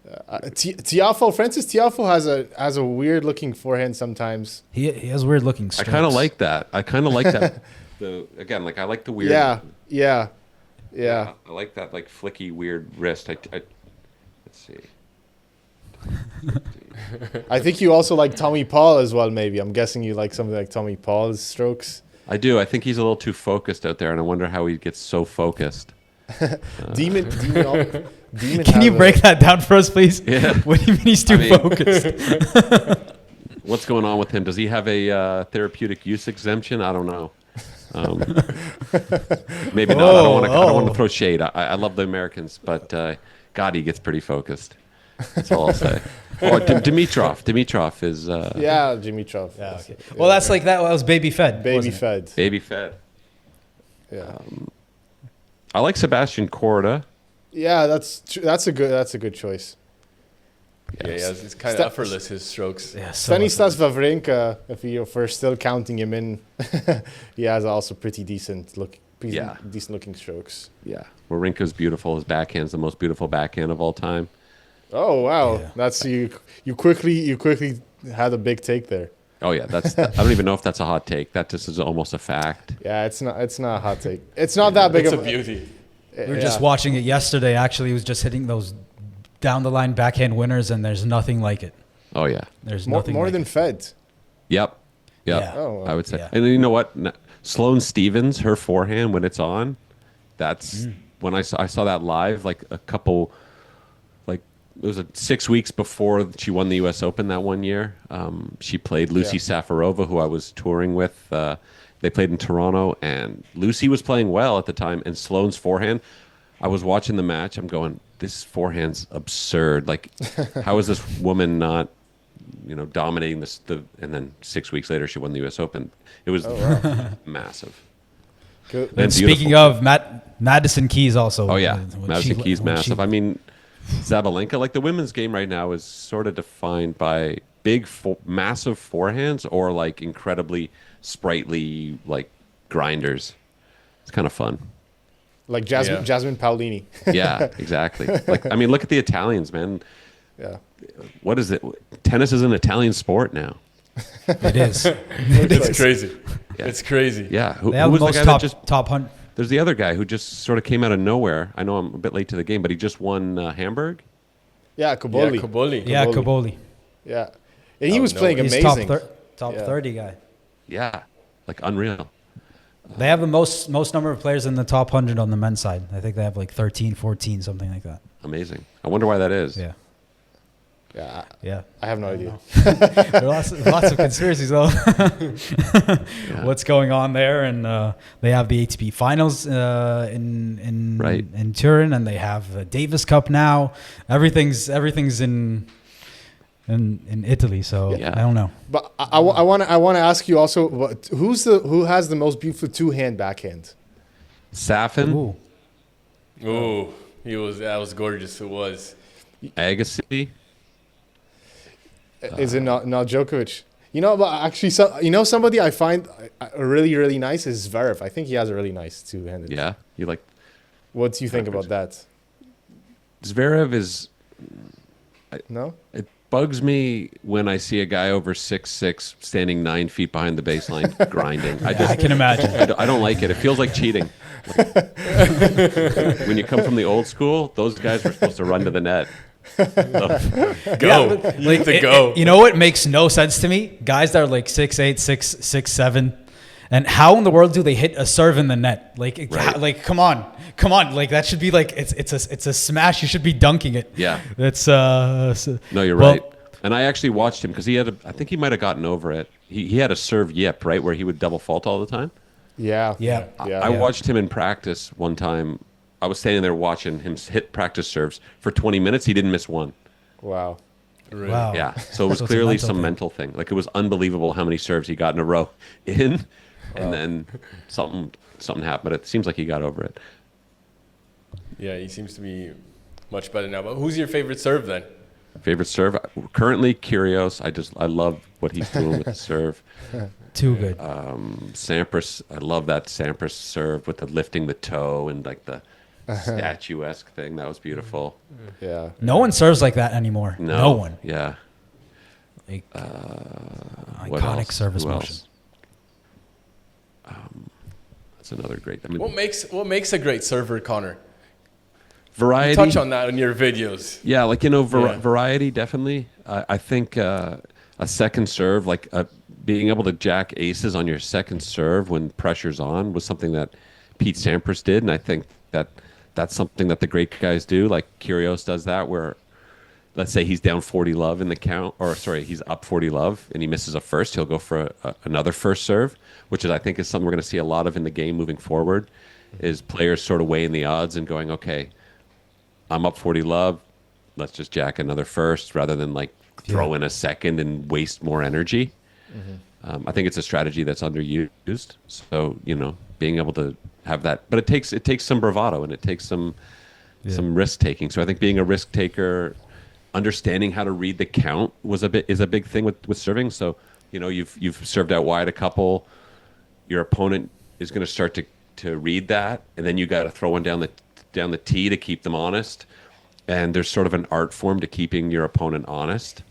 Francis Tiafoe has a weird looking forehand sometimes. He has weird looking strokes. I kind of like that. I like the weird. Yeah. I like that like flicky weird wrist. Let's see. I think you also like Tommy Paul as well. Maybe I'm guessing you like something like Tommy Paul's strokes. I do. I think he's a little too focused out there, and I wonder how he gets so focused. Demon Can you break that down for us, please? Yeah. What do you mean he's too focused? What's going on with him? Does he have a therapeutic use exemption? I don't know. Maybe not. I don't want to throw shade. I love the Americans, but God, he gets pretty focused. That's all I'll say. Or Dimitrov is. Yeah, Dimitrov. Yeah, okay. Well, that's like that was baby fed. Baby fed. Baby fed. Yeah. I like Sebastian Korda. Yeah, that's a good choice. Yeah, it's kind of effortless, his strokes. Yeah, so Stanislas Wawrinka, if you're still counting him in, he has also pretty decent looking strokes. Yeah, Wawrinka's beautiful. His backhand's the most beautiful backhand of all time. Oh wow, Yeah. that's you quickly had a big take there. Oh yeah, I don't even know if that's a hot take. That just is almost a fact. Yeah, it's not a hot take. It's not that big It's of a beauty. we were just watching it yesterday. Actually, he was just hitting those down the line backhand winners, and there's nothing like it. Oh yeah. There's more nothing like than it. Fed. Yep. Yeah. Oh, I would say. Yeah. And then you know what? Sloane Stevens, her forehand when it's on, that's when I saw that live like a couple, like it was 6 weeks before she won the U.S. Open that one year. She played Lucy Safarova, who I was touring with. They played in Toronto, and Lucy was playing well at the time, and Sloane's forehand. I was watching the match. I'm going, this forehand's absurd. Like, how is this woman not, dominating this? And then 6 weeks later, she won the U.S. Open. It was massive. Good. And speaking of Madison Keys, also. Oh yeah, when Madison she- Keys when massive. she- I mean, Zabalenka, like the women's game right now is sort of defined by big, massive forehands or like incredibly sprightly like grinders. It's kind of fun. Like Jasmine Paolini. Yeah, exactly. Like, I mean, look at the Italians, man. Yeah. What is it? Tennis is an Italian sport now. It is. It's crazy. Yeah. It's crazy. Yeah. Who They have was the the most guy that just? top 100. There's the other guy who just sort of came out of nowhere. I know I'm a bit late to the game, but he just won Hamburg. Yeah, Koboli. Yeah, Koboli. Yeah, Koboli. Yeah. And he was playing He's amazing. top Yeah. 30 guy. Yeah, like unreal. They have the most number of players in the top 100 on the men's side. I think they have like 13, 14, something like that. Amazing. I wonder why that is. Yeah. Yeah, Yeah. I have no idea. There are lots of conspiracies though. What's going on there? And they have the ATP finals in Turin, and they have the Davis Cup now. Everything's in Italy. So Yeah. I don't know. But I want to ask you also, who has the most beautiful two-hand backhand? Safin, Ooh. Ooh, that was gorgeous. It was. Agassi. Is it not Djokovic? But actually, somebody I find really, really nice is Zverev. I think he has a really nice two-handed. Yeah, you like What do you think about that? Zverev is. No? It bugs me when I see a guy over 6'6" standing 9 feet behind the baseline grinding. I can imagine. I don't like it. It feels like cheating. When you come from the old school, those guys were supposed to run to the net. Go. You need to go. You know what makes no sense to me? Guys that are like 6'8", 6'7", and how in the world do they hit a serve in the net? Like, Right. come on. Like that should be like it's a smash. You should be dunking it. Yeah. That's No, you're well- right. And I actually watched him because I think he might have gotten over it. He had a serve yip, right, where he would double fault all the time. Yeah. Yeah. Yeah. I watched him in practice one time. I was standing there watching him hit practice serves for 20 minutes. He didn't miss one. Wow. Wow. Yeah. So it was So it's a clearly mental some thing. mental thing. Like, it was unbelievable how many serves he got in a row and then something happened. But it seems like he got over it. Yeah, he seems to be much better now. But who's your favorite serve then? Favorite serve? Currently, Kyrgios. I love what he's doing with the serve. Too good. Sampras, I love that Sampras serve with the lifting the toe and like the statuesque thing. That was beautiful. Yeah. No one serves like that anymore. No one. Yeah. Like, What iconic else? service Who motion. else? That's another great. I mean, What makes a great server, Connor? variety. Touch on that in your videos. Yeah, like, Yeah. variety definitely. I think a second serve, like being able to jack aces on your second serve when pressure's on, was something that Pete Sampras did, and I think that's something that the great guys do. Like Kyrgios does that, where let's say he's down 40 love in the count, or sorry, he's up 40 love and he misses a first, he'll go for another first serve, which is, I think, is something we're going to see a lot of in the game moving forward, is players sort of weighing the odds and going, okay, I'm up 40 love, let's just jack another first rather than like throw in a second and waste more energy. I think it's a strategy that's underused. So, being able to have that, but it takes some bravado and it takes some risk taking. So I think being a risk taker, understanding how to read the count is a big thing with serving. So, you've served out wide a couple, your opponent is going to start to read that, and then you got to throw one down the tee to keep them honest. And there's sort of an art form to keeping your opponent honest.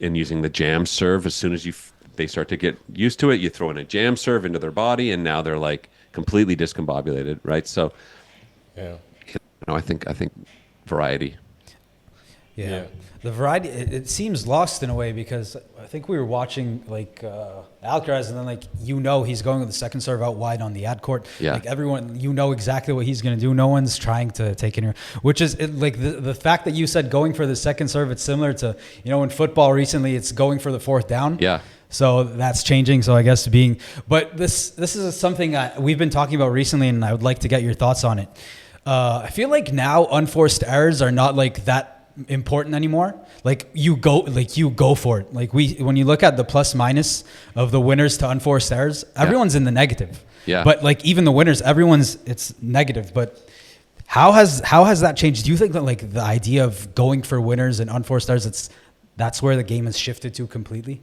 In using the jam serve, as soon as they start to get used to it, you throw in a jam serve into their body, and now they're like completely discombobulated, right? So, I think variety. Yeah. The variety, it seems lost in a way, because I think we were watching like Alcaraz, and then he's going with the second serve out wide on the ad court. Yeah. Like everyone, exactly what he's going to do. No one's trying to take in here, which is the fact that you said going for the second serve, it's similar to, in football recently, it's going for the fourth down. Yeah. So that's changing. So I guess but this is something we've been talking about recently, and I would like to get your thoughts on it. I feel like now unforced errors are not like that important anymore. Like you go for it. Like when you look at the plus minus of the winners to unforced errors, everyone's in the negative. Yeah. But like even the winners, it's negative. But how has that changed? Do you think that like the idea of going for winners and unforced errors, that's where the game has shifted to completely?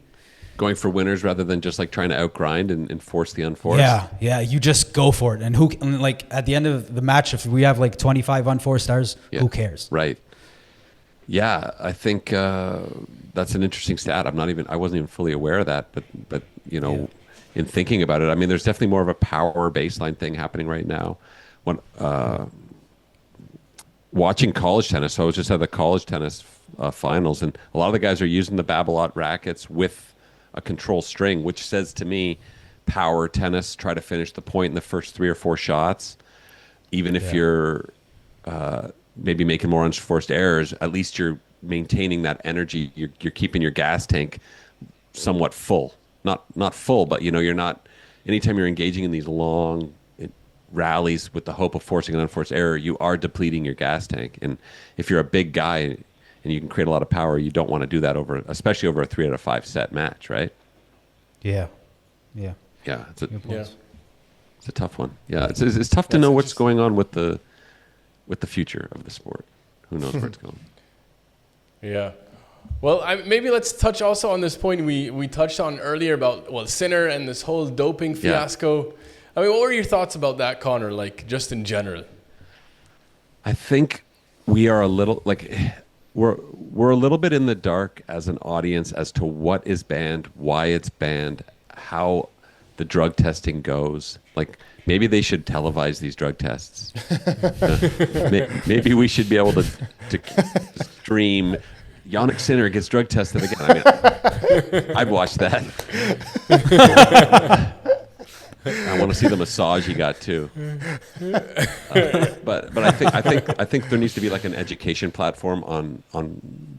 Going for winners rather than just like trying to outgrind and force the unforced. Yeah. You just go for it. And like at the end of the match, if we have like 25 unforced errors, who cares? Right. Yeah, I think that's an interesting stat. I wasn't even fully aware of that, but in thinking about it, I mean, there's definitely more of a power baseline thing happening right now. When watching college tennis, so I was just at the college tennis finals, and a lot of the guys are using the Babolat rackets with a control string, which says to me, power tennis, try to finish the point in the first 3 or 4 shots, even if you're maybe making more unforced errors, at least you're maintaining that energy. You're keeping your gas tank somewhat full. Not full, but you're not. Anytime you're engaging in these long rallies with the hope of forcing an unforced error, you are depleting your gas tank. And if you're a big guy and you can create a lot of power, you don't want to do that especially over a 3 out of 5 set match, right? Yeah. It's a tough one. Yeah, it's tough to know what's going on with the future of the sport. Who knows where it's going? Yeah. Well, maybe let's touch also on this point we touched on earlier about, Sinner and this whole doping fiasco. I mean, what were your thoughts about that, Conor, like just in general? I think we are a little, we're a little bit in the dark as an audience as to what is banned, why it's banned, how the drug testing goes. Like, maybe they should televise these drug tests. Maybe we should be able to stream Jannik Sinner gets drug tested again. I mean, I'd watch that. I want to see the massage he got too. But I think there needs to be like an education platform on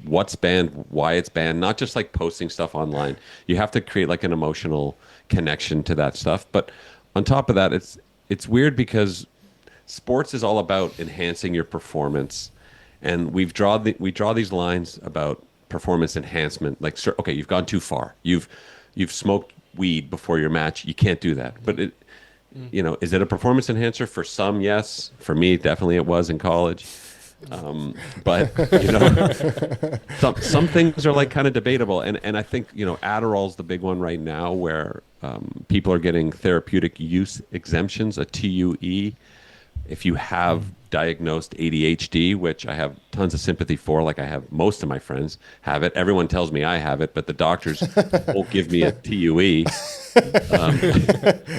what's banned, why it's banned, not just like posting stuff online. You have to create like an emotional connection to that stuff. But on top of that, it's weird because sports is all about enhancing your performance, and we draw these lines about performance enhancement. Like, okay, you've gone too far. You've smoked weed before your match. You can't do that. But is it a performance enhancer? For some, yes. For me, definitely it was in college. But some things are like kind of debatable, and I think Adderall's the big one right now, where people are getting therapeutic use exemptions, a TUE, if you have diagnosed ADHD, which I have tons of sympathy for. Like, I have, most of my friends have it. Everyone tells me I have it, but the doctors won't give me a TUE.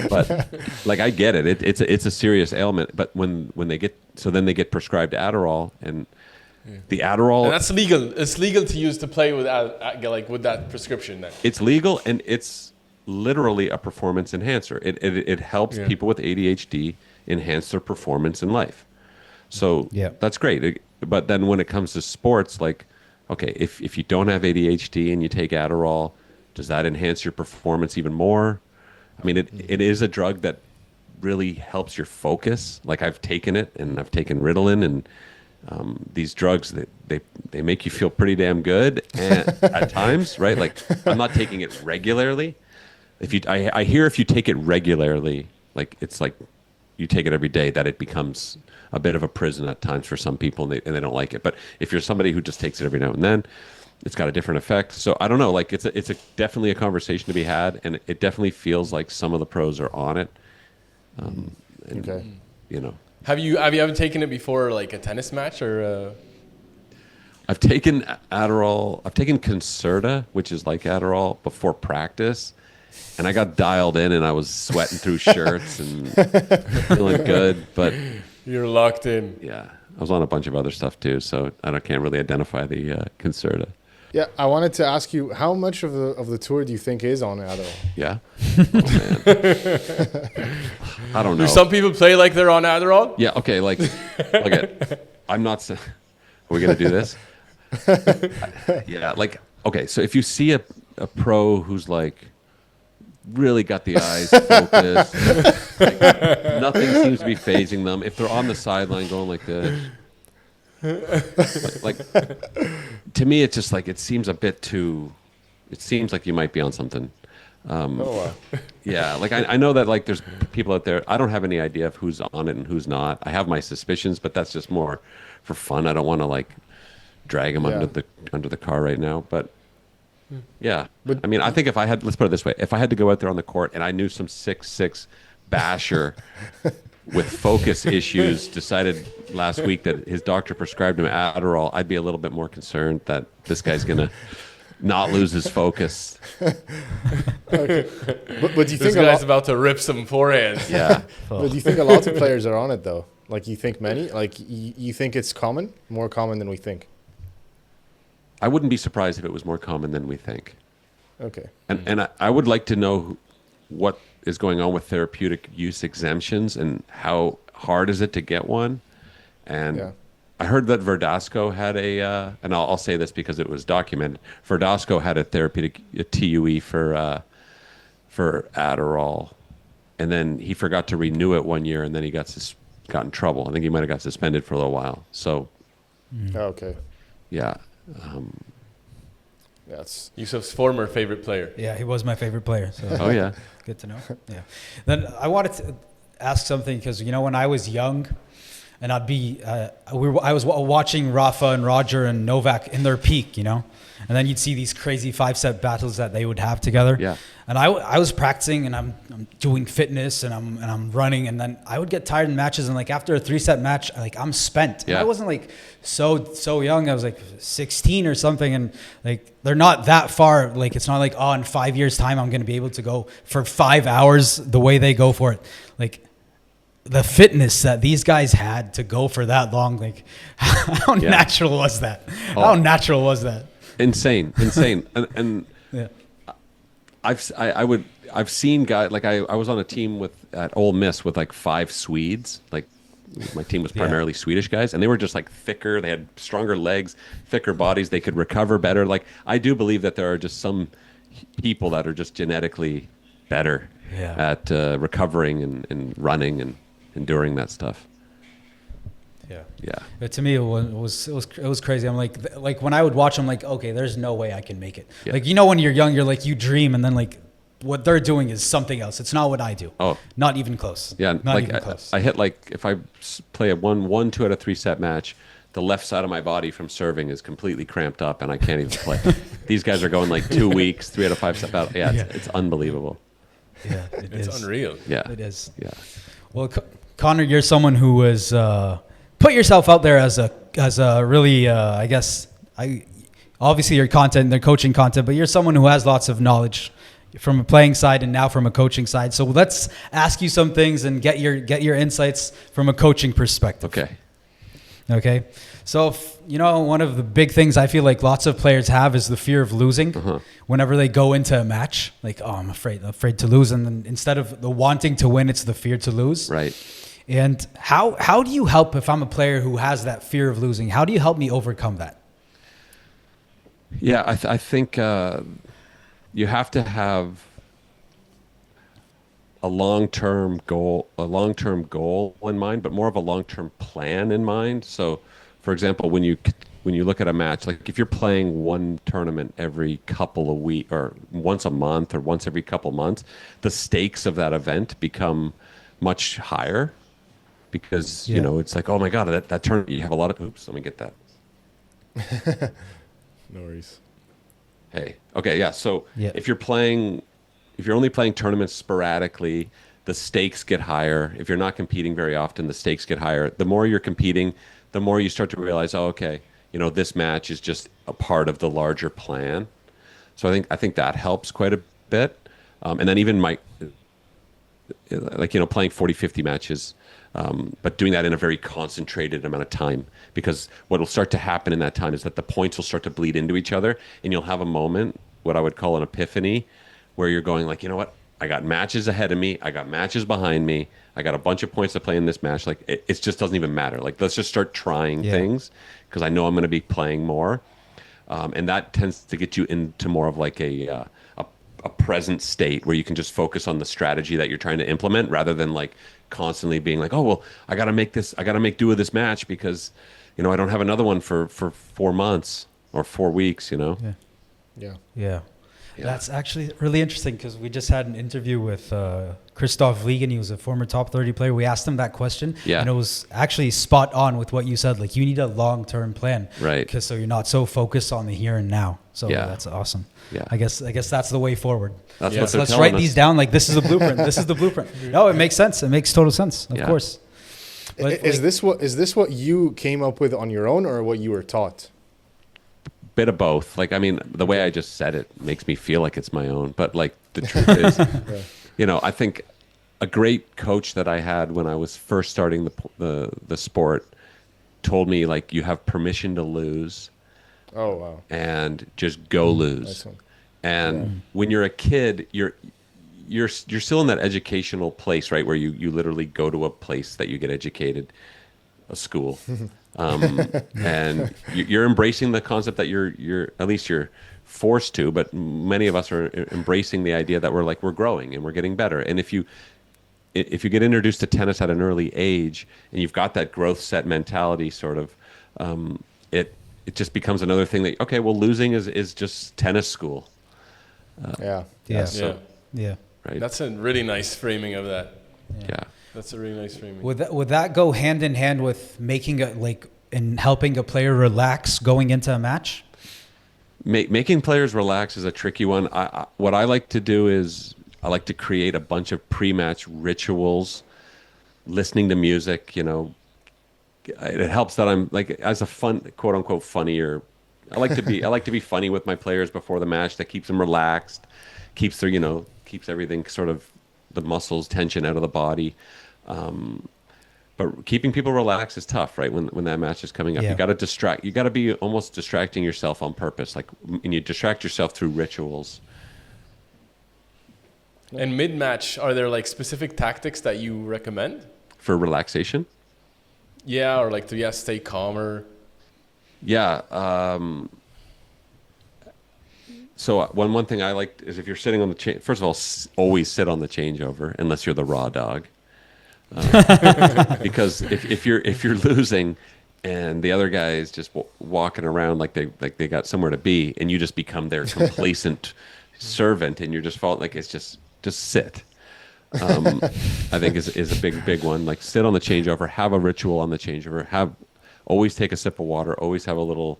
But like, I get it. It's a serious ailment. But when they get prescribed Adderall, and the Adderall, and that's legal. It's legal to use to play with with that prescription. Then it's legal, and it's literally a performance enhancer. It helps people with ADHD enhance their performance in life. So that's great. but then when it comes to sports, like, okay, if you don't have ADHD and you take Adderall, does that enhance your performance even more? I mean, it is a drug that really helps your focus. Like, I've taken it, and I've taken Ritalin, and these drugs, they make you feel pretty damn good at times, right? Like, I'm not taking it regularly. I hear if you take it regularly, like, it's like you take it every day, that it becomes a bit of a prison at times for some people, and they don't like it. But if you're somebody who just takes it every now and then, it's got a different effect. So I don't know, like, it's definitely a conversation to be had, and it definitely feels like some of the pros are on it. Okay. You know, Have you ever taken it before, like a tennis match or? I've taken Adderall. I've taken Concerta, which is like Adderall, before practice, and I got dialed in, and I was sweating through shirts and feeling good. But You're locked in. yeah, I was on a bunch of other stuff too, so can't really identify the Concerta. Yeah, I wanted to ask you, how much of the tour do you think is on Adderall? Yeah. Oh, man. I don't know. Do some people play like they're on Adderall? Yeah. Okay. Like, look at. I'm not. Are we gonna do this? Yeah. Like, okay. So if you see a pro who's like really got the eyes focused, like, nothing seems to be phasing them. If they're on the sideline going like this, like to me, it's just like it seems a bit too. It seems like you might be on something. Yeah, like I know that like there's people out there. I don't have any idea of who's on it and who's not. I have my suspicions, but that's just more for fun. I don't want to like drag them under the car right now. But yeah, I mean, I think if I had, let's put it this way, if I had to go out there on the court and I knew some 6'6" basher with focus issues decided last week that his doctor prescribed him Adderall, I'd be a little bit more concerned that this guy's gonna not lose his focus. Okay. But do you This think guy's about to rip some forehands. Yeah. But do you think a lot of players are on it though? Like, you think many? Like, you think it's common, more common than we think? I wouldn't be surprised if it was more common than we think. Okay. And I would like to know what is going on with therapeutic use exemptions and how hard is it to get one. And Yeah. I heard that Verdasco had and I'll say this because it was documented. Verdasco had a therapeutic TUE for Adderall, and then he forgot to renew it 1 year, and then he got in trouble. I think he might have got suspended for a little while. So, Okay. yeah. That's Yusuf's former favorite player. Yeah, he was my favorite player. So Oh yeah. good to know. Yeah. Then I wanted to ask something because when I was young, and I'd be I was watching Rafa and Roger and Novak in their peak, and then you'd see these crazy 5-set battles that they would have together. Yeah. And I was practicing and I'm doing fitness and I'm running, and then I would get tired in matches, and like after a 3-set match, like I'm spent. Yeah. And I wasn't like so young. I was like 16 or something, and like they're not that far. Like it's not like in 5 years time I'm going to be able to go for 5 hours the way they go for it. Like the fitness that these guys had to go for that long, like how natural was that? How natural was that? Insane. And Yeah. I've seen guys like I was on a team at Ole Miss with like 5 Swedes. Like my team was primarily Swedish guys, and they were just like thicker. They had stronger legs, thicker bodies. They could recover better. Like I do believe that there are just some people that are just genetically better at recovering and running and enduring that stuff. Yeah. But to me, it was crazy. I'm like when I would watch them, like, okay, there's no way I can make it. Yeah. Like, when you're young, you're like, you dream, and then like what they're doing is something else. It's not what I do. Oh, not even close. yeah. Not Like even close. I hit like if I play a 1-2 out of 3-set match, the left side of my body from serving is completely cramped up, and I can't even play. These guys are going like 2 weeks, 3 out of 5 set battle. Yeah, it's unbelievable. Yeah, It's unreal. Yeah, It is. Yeah. Well, Conor, you're someone who was put yourself out there as a really obviously your content, the coaching content, but you're someone who has lots of knowledge from a playing side and now from a coaching side. So let's ask you some things and get your insights from a coaching perspective. Okay. So, one of the big things I feel like lots of players have is the fear of losing whenever they go into a match. Like, I'm afraid to lose. And then instead of the wanting to win, it's the fear to lose. Right. And how do you help if I'm a player who has that fear of losing? How do you help me overcome that? Yeah, I think you have to have a long-term goal in mind, but more of a long-term plan in mind. So, for example, when you look at a match, like if you're playing one tournament every couple of weeks or once a month or once every couple months, the stakes of that event become much higher because, you know, it's like, oh my God, that tournament, you have a lot of, oops, let me get that. No worries. Hey, okay, yeah. So if you're only playing tournaments sporadically, the stakes get higher. If you're not competing very often, the stakes get higher. The more you're competing, the more you start to realize, oh, okay, you know, this match is just a part of the larger plan. So I think that helps quite a bit. And then even playing 40, 50 matches, but doing that in a very concentrated amount of time, because what will start to happen in that time is that the points will start to bleed into each other, and you'll have a moment, what I would call an epiphany, where you're going like, you know what, I got matches ahead of me, I got matches behind me, I got a bunch of points to play in this match. Like it just doesn't even matter. Like let's just start trying things because I know I'm going to be playing more, and that tends to get you into more of like a present state where you can just focus on the strategy that you're trying to implement rather than like constantly being like, oh, well, I got to make do with this match because, you know, I don't have another one for 4 months or 4 weeks, you know? Yeah. That's actually really interesting because we just had an interview with Christoph Wiegen. He was a former top 30 player. We asked him that question, and it was actually spot on with what you said. Like, you need a long-term plan, right? Because so you're not so focused on the here and now. So that's awesome. Yeah, I guess that's the way forward. That's what let's write these down. Like, this is a blueprint. This is the blueprint. No, it makes sense. It makes total sense. Of course. But, is this what you came up with on your own, or what you were taught? Bit of both. Like, I mean, the way I just said it makes me feel like it's my own, but like the truth is, you know, I think a great coach that I had when I was first starting the sport told me, like, you have permission to lose. Oh wow! And just go lose. Nice one. And when you're a kid, you're still in that educational place, right, where you literally go to a place that you get educated, a school. And you're embracing the concept that you're at least you're forced to, but many of us are embracing the idea that we're growing and we're getting better. And if you get introduced to tennis at an early age and you've got that growth set mentality, sort of, it just becomes another thing that, okay, well, losing is just tennis school. Yeah. Right. That's a really nice framing of that. Yeah. That's a really nice framing. Would that go hand in hand with making and helping a player relax going into a match? Making players relax is a tricky one. What I like to do is I like to create a bunch of pre-match rituals, listening to music. You know, it helps that I'm like, as a fun, quote unquote, funnier. I like to be funny with my players before the match. That keeps them relaxed, keeps everything sort of, the muscles, tension out of the body. But keeping people relaxed is tough, right? When that match is coming up, you got to be almost distracting yourself on purpose. Like, and you distract yourself through rituals. And mid-match, are there like specific tactics that you recommend For relaxation? Yeah, or like to stay calmer. Yeah. So one thing I like is if you're sitting on the first of all, always sit on the changeover unless you're the raw dog, because if you're losing and the other guy is just walking around like they got somewhere to be, and you just become their complacent servant, and you're just like it's just sit. I think is a big one. Like, sit on the changeover, have a ritual on the changeover, always take a sip of water, always have a little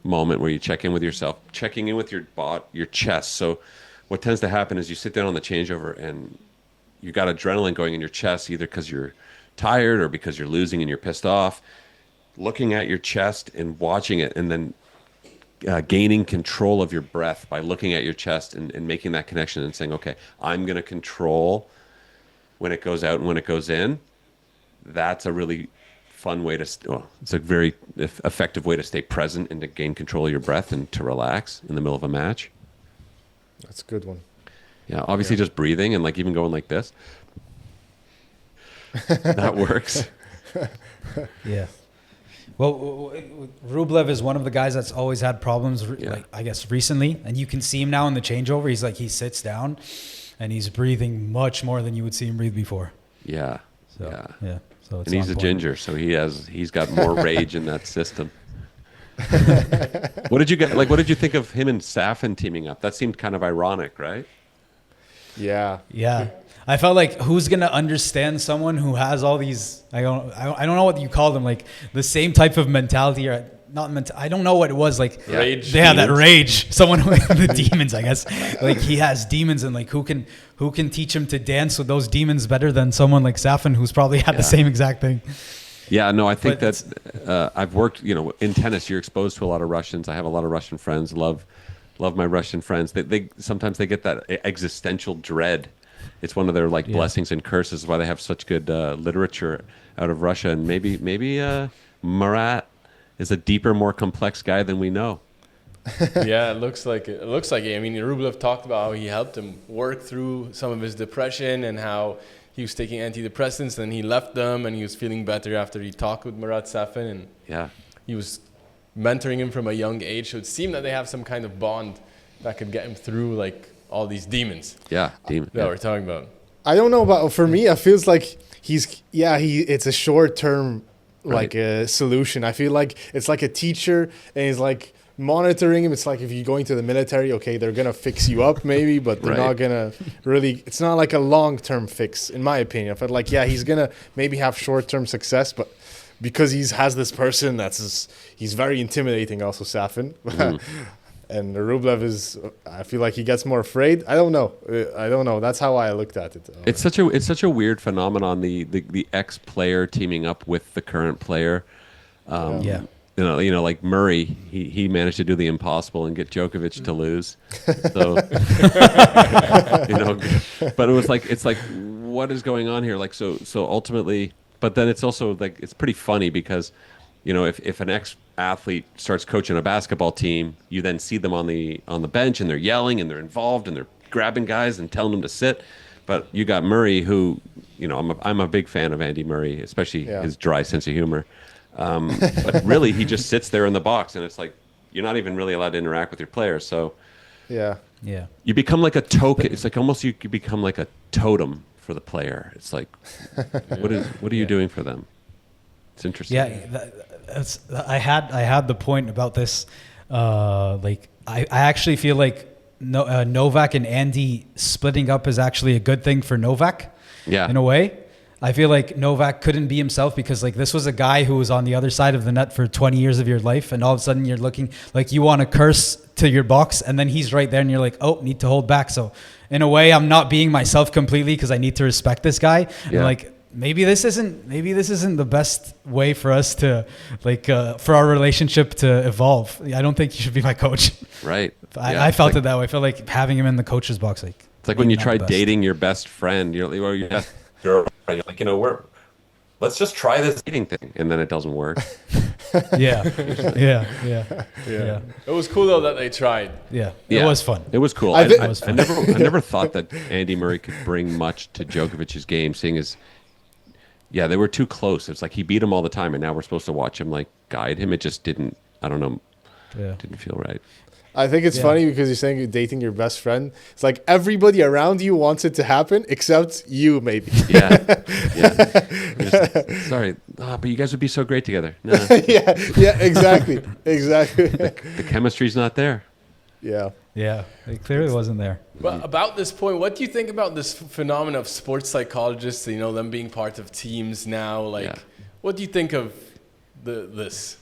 moment where you check in with yourself, checking in with your chest. So what tends to happen is you sit down on the changeover and you got adrenaline going in your chest, either because you're tired or because you're losing and you're pissed off. Looking at your chest and watching it, and then gaining control of your breath by looking at your chest and making that connection and saying, okay, I'm going to control when it goes out and when it goes in. That's a really fun way it's a very effective way to stay present and to gain control of your breath and to relax in the middle of a match. That's a good one. Yeah, obviously just breathing and like even going like this. That works. Yeah. Well, Rublev is one of the guys that's always had problems, like I guess recently, and you can see him now in the changeover. He sits down, and he's breathing much more than you would see him breathe before. Yeah. So, yeah. So it's and he's a ginger, so he's got more rage in that system. What did you think of him and Safin teaming up? That seemed kind of ironic, right? Yeah. I felt like, who's gonna understand someone who has all these? I don't know what you call them, like the same type of mentality, or not I don't know what it was, like rage. Yeah, that rage. Someone with the demons, I guess. Like he has demons, and like who can teach him to dance with those demons better than someone like Safin, who's probably had the same exact thing. Yeah, no, I think that I've worked, in tennis, you're exposed to a lot of Russians. I have a lot of Russian friends. Love my Russian friends. They sometimes they get that existential dread. It's one of their blessings and curses, why they have such good literature out of Russia. And maybe Marat is a deeper, more complex guy than we know. Yeah, it looks like it. I mean, Rublev talked about how he helped him work through some of his depression and how he was taking antidepressants, and he left them, and he was feeling better after he talked with Marat Safin, and he was mentoring him from a young age. So it seemed that they have some kind of bond that could get him through all these demons. That we're talking about. I don't know about, for me, it feels like it's a short term solution. I feel like it's like a teacher, and he's like monitoring him. It's like if you're going to the military, okay, they're gonna fix you up maybe, but they're not gonna really, it's not like a long-term fix, in my opinion. I felt like he's gonna maybe have short-term success, but because has this person he's very intimidating, also Safin. And Rublev I feel like he gets more afraid. I don't know. That's how I looked at it. It's such a weird phenomenon, the ex-player teaming up with the current player. Like Murray, he managed to do the impossible and get Djokovic to lose. So, but it's like, what is going on here? Like, so ultimately, but then it's also like, it's pretty funny because, if an ex-athlete starts coaching a basketball team, you then see them on the bench, and they're yelling and they're involved and they're grabbing guys and telling them to sit. But you got Murray, who, I'm a big fan of Andy Murray, especially his dry sense of humor. But really, he just sits there in the box, and it's like you're not even really allowed to interact with your players. So, you become like a token. It's like almost you become like a totem for the player. It's like, what are you doing for them? It's interesting. Yeah, I had the point about this. I actually feel like Novak and Andy splitting up is actually a good thing for Novak. Yeah, in a way. I feel like Novak couldn't be himself because this was a guy who was on the other side of the net for 20 years of your life, and all of a sudden you're looking like you want to curse to your box, and then he's right there and you're like, oh, need to hold back. So in a way, I'm not being myself completely because I need to respect this guy. Yeah. And maybe this isn't the best way for us to for our relationship to evolve. I don't think you should be my coach. Right. I felt it that way. I felt like having him in the coach's box. It's like when you try dating your best friend, you're like, let's just try this dating thing, and then it doesn't work. Yeah. It was cool though that they tried. It was fun. It was cool. I never thought that Andy Murray could bring much to Djokovic's game, seeing as they were too close. It's like he beat him all the time, and now we're supposed to watch him guide him. It just didn't. I don't know. Didn't feel right. I think it's funny because you're saying you're dating your best friend. It's like everybody around you wants it to happen except you, maybe. Sorry, but you guys would be so great together. No. Exactly. The chemistry's not there. Yeah, it clearly wasn't there. But about this point, what do you think about this phenomenon of sports psychologists? Them being part of teams now. What do you think of this?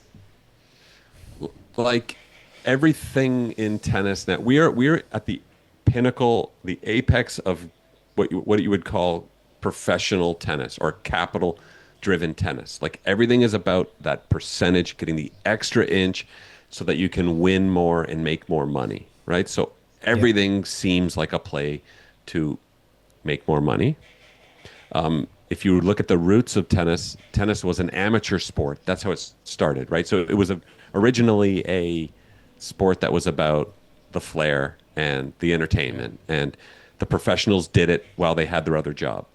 Everything in tennis now, we're at the pinnacle, the apex of what you would call professional tennis or capital-driven tennis. Everything is about that percentage, getting the extra inch, so that you can win more and make more money, right? So everything seems like a play to make more money. If you look at the roots of tennis was an amateur sport. That's how it started, right? So it was originally a sport that was about the flair and the entertainment, and the professionals did it while they had their other job.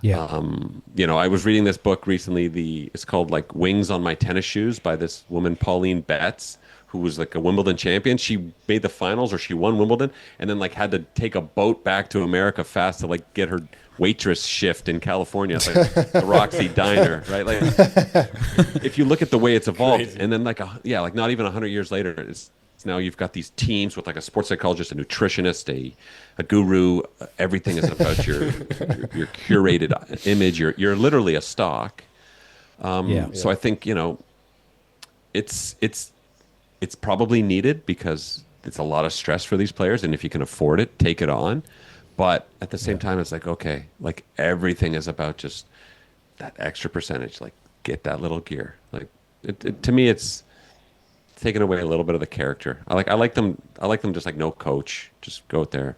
Yeah. I was reading this book recently. It's called like Wings on My Tennis Shoes by this woman, Pauline Betts, who was like a Wimbledon champion. She made the finals, or she won Wimbledon, and then like had to take a boat back to America fast to like get her waitress shift in California, like the Roxy Diner, right? Like, if you look at the way it's evolved, crazy. And then like not even 100 years later, it's now you've got these teams with like a sports psychologist, a nutritionist, a guru. Everything is about your curated image. You're literally a stock. So I think it's probably needed because it's a lot of stress for these players, and if you can afford it, take it on. But at the same time, it's like, okay, like everything is about just that extra percentage. Like, get that little gear. Like, to me, it's taking away a little bit of the character. I like them just like no coach, just go out there.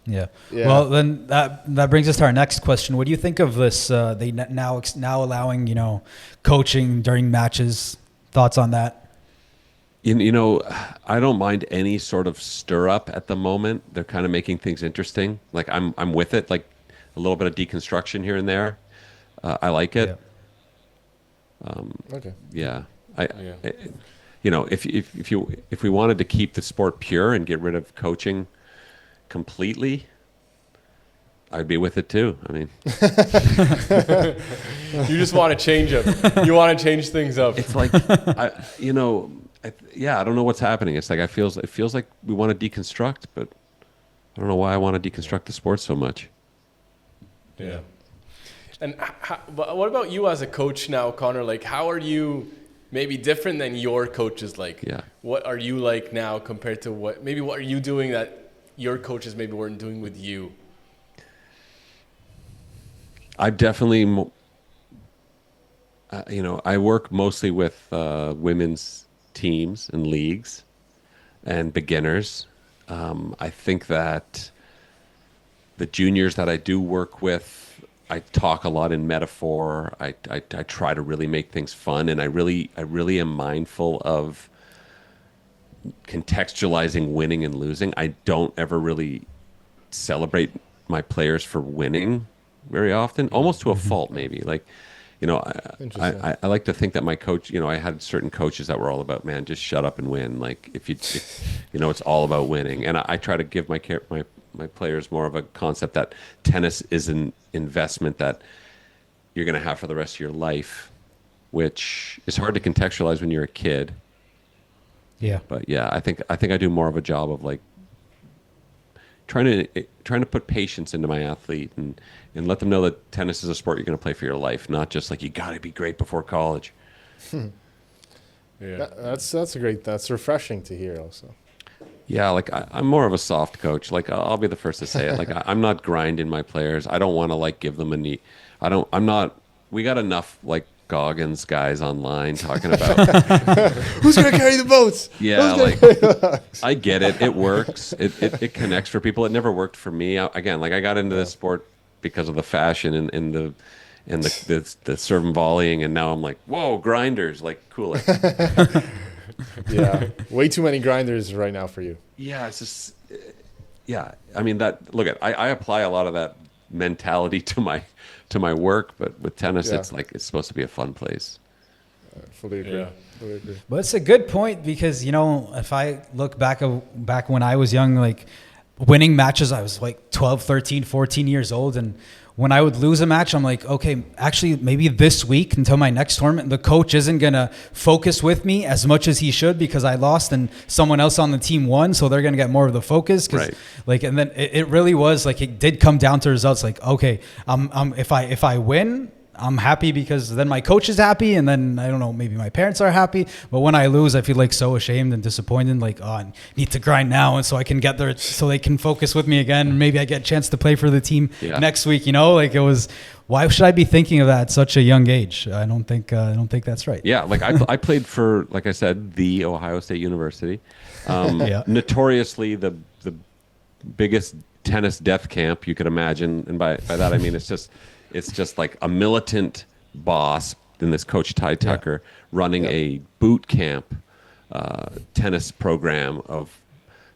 Yeah. Well, then that brings us to our next question. What do you think of this? They now allowing coaching during matches. Thoughts on that? I don't mind any sort of stir up at the moment. They're kind of making things interesting. Like I'm with it. Like a little bit of deconstruction here and there. I like it. Yeah. Okay. Yeah. If we wanted to keep the sport pure and get rid of coaching completely, I'd be with it too. I mean, you just want to change them. You want to change things up. It's like, I don't know what's happening. It's like it feels like we want to deconstruct, but I don't know why I want to deconstruct the sport so much. Yeah. And what about you as a coach now, Conor? Like, how are you maybe different than your coaches? Like, what are you like now compared to what are you doing that your coaches maybe weren't doing with you? I definitely, I work mostly with women's teams and leagues and beginners. I think that the juniors that I do work with, I talk a lot in metaphor. I try to really make things fun, and I really am mindful of contextualizing winning and losing. I don't ever really celebrate my players for winning very often, almost to a fault maybe. Like, I like to think that my coach, I had certain coaches that were all about, man, just shut up and win. Like if it's all about winning. And I try to give my players more of a concept that tennis is an investment that you're going to have for the rest of your life, which is hard to contextualize when you're a kid. Yeah. But yeah, I think I do more of a job of like trying to put patience into my athlete and let them know that tennis is a sport you're going to play for your life, not just like you got to be great before college. Yeah, that's refreshing to hear also. Yeah, like I'm more of a soft coach. Like I'll be the first to say it. Like I'm not grinding my players. I don't want to like give them a knee. We got enough like Goggins guys online talking about who's gonna carry the boats. Yeah, like I get it. It works. It connects for people. It never worked for me. Again, like I got into this sport because of the fashion and the serve and volleying, and now I'm like, whoa, grinders, like cooler. Yeah, way too many grinders right now for you. Yeah, it's just I mean I apply a lot of that mentality to my work, but with tennis, it's like it's supposed to be a fun place. Fully agree. Fully agree. But it's a good point because if I look back when I was young, like winning matches, I was like 12, 13, 14 years old, and when I would lose a match, I'm like, okay, actually maybe this week until my next tournament, the coach isn't going to focus with me as much as he should because I lost and someone else on the team won. So they're going to get more of the focus. Right. Like, and then it really was like, it did come down to results. Like, okay, if I win, I'm happy because then my coach is happy, and then I don't know, maybe my parents are happy. But when I lose, I feel like so ashamed and disappointed. Like, oh, I need to grind now, and so I can get there, so they can focus with me again. Maybe I get a chance to play for the team next week. Like it was. Why should I be thinking of that at such a young age? I don't think that's right. Yeah, like I played for, like I said, the Ohio State University, notoriously the biggest tennis death camp you could imagine, and by that I mean it's just like a militant boss in this coach Ty Tucker running a boot camp tennis program of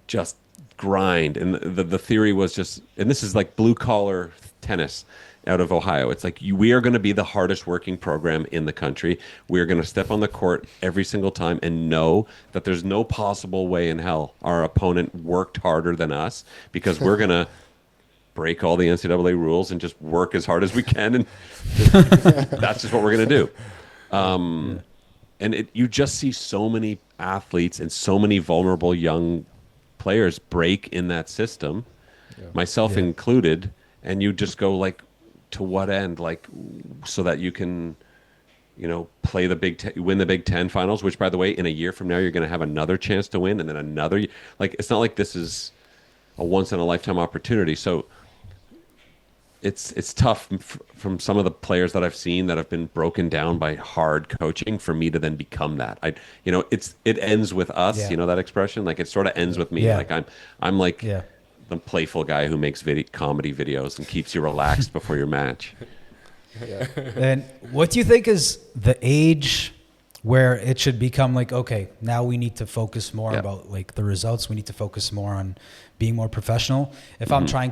just grind. And the theory was just, and this is like blue collar tennis. out of Ohio. It's like we are going to be the hardest working program in the country. We are going to step on the court every single time and know that there's no possible way in hell our opponent worked harder than us, because we're going to break all the NCAA rules and just work as hard as we can. And that's just what we're going to do. And you just see so many athletes and so many vulnerable young players break in that system, myself included. And you just go like, to what end? Like, so that you can, play win the Big Ten finals, which, by the way, in a year from now, you're going to have another chance to win, and then another. Like, it's not like this is a once in a lifetime opportunity. So it's tough from some of the players that I've seen that have been broken down by hard coaching for me to then become that. It ends with us. You know that expression? Like, it sort of ends with me. Like I'm like the playful guy who makes comedy videos and keeps you relaxed before your match. And what do you think is the age where it should become like, okay, now we need to focus more about like the results. We need to focus more on being more professional. If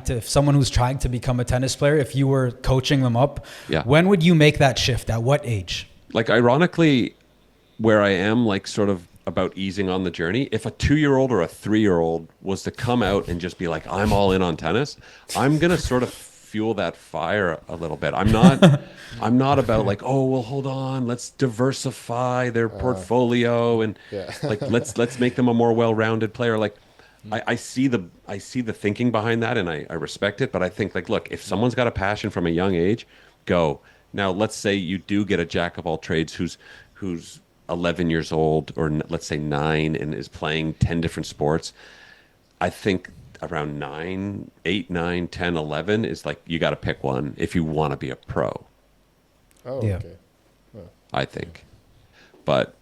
if someone who's trying to become a tennis player, if you were coaching them up, when would you make that shift? At what age? Like, ironically, where I am, like, sort of about easing on the journey, if a 2-year-old or a 3-year-old was to come out and just be like, I'm all in on tennis, I'm going to sort of fuel that fire a little bit. I'm not about like, oh, well, hold on, let's diversify their portfolio and like let's make them a more well-rounded player. Like, I see the thinking behind that, and I respect it. But I think, like, look, if someone's got a passion from a young age, go. Now, let's say you do get a jack of all trades who's 11 years old, or let's say 9, and is playing 10 different sports. I think around 9, 8, 9, 10, 11 is like, you got to pick one if you want to be a pro. Oh, okay. I think. But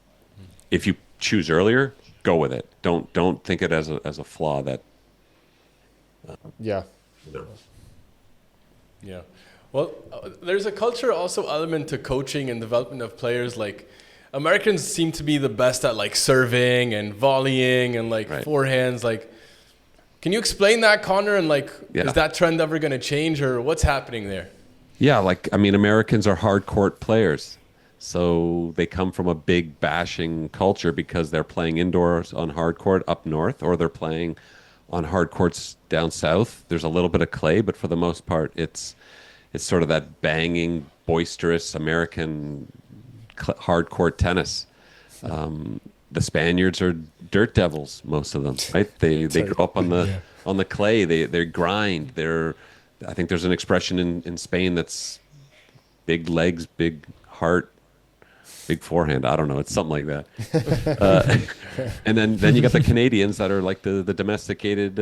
if you choose earlier, go with it. Don't think it as a flaw that. Yeah. Well, there's a culture also element to coaching and development of players. Like, Americans seem to be the best at like serving and volleying and like forehands. Like, can you explain that, Conor? And like, is that trend ever going to change, or what's happening there? Yeah, like, I mean, Americans are hard court players. So they come from a big bashing culture because they're playing indoors on hard court up north, or they're playing on hard courts down south. There's a little bit of clay, but for the most part, it's sort of that banging, boisterous American hard court tennis. The Spaniards are dirt devils, most of them, right? They grow up on the clay. They grind. I think there's an expression in Spain that's big legs, big heart, big forehand. I don't know. It's something like that. And then you got the Canadians that are like the domesticated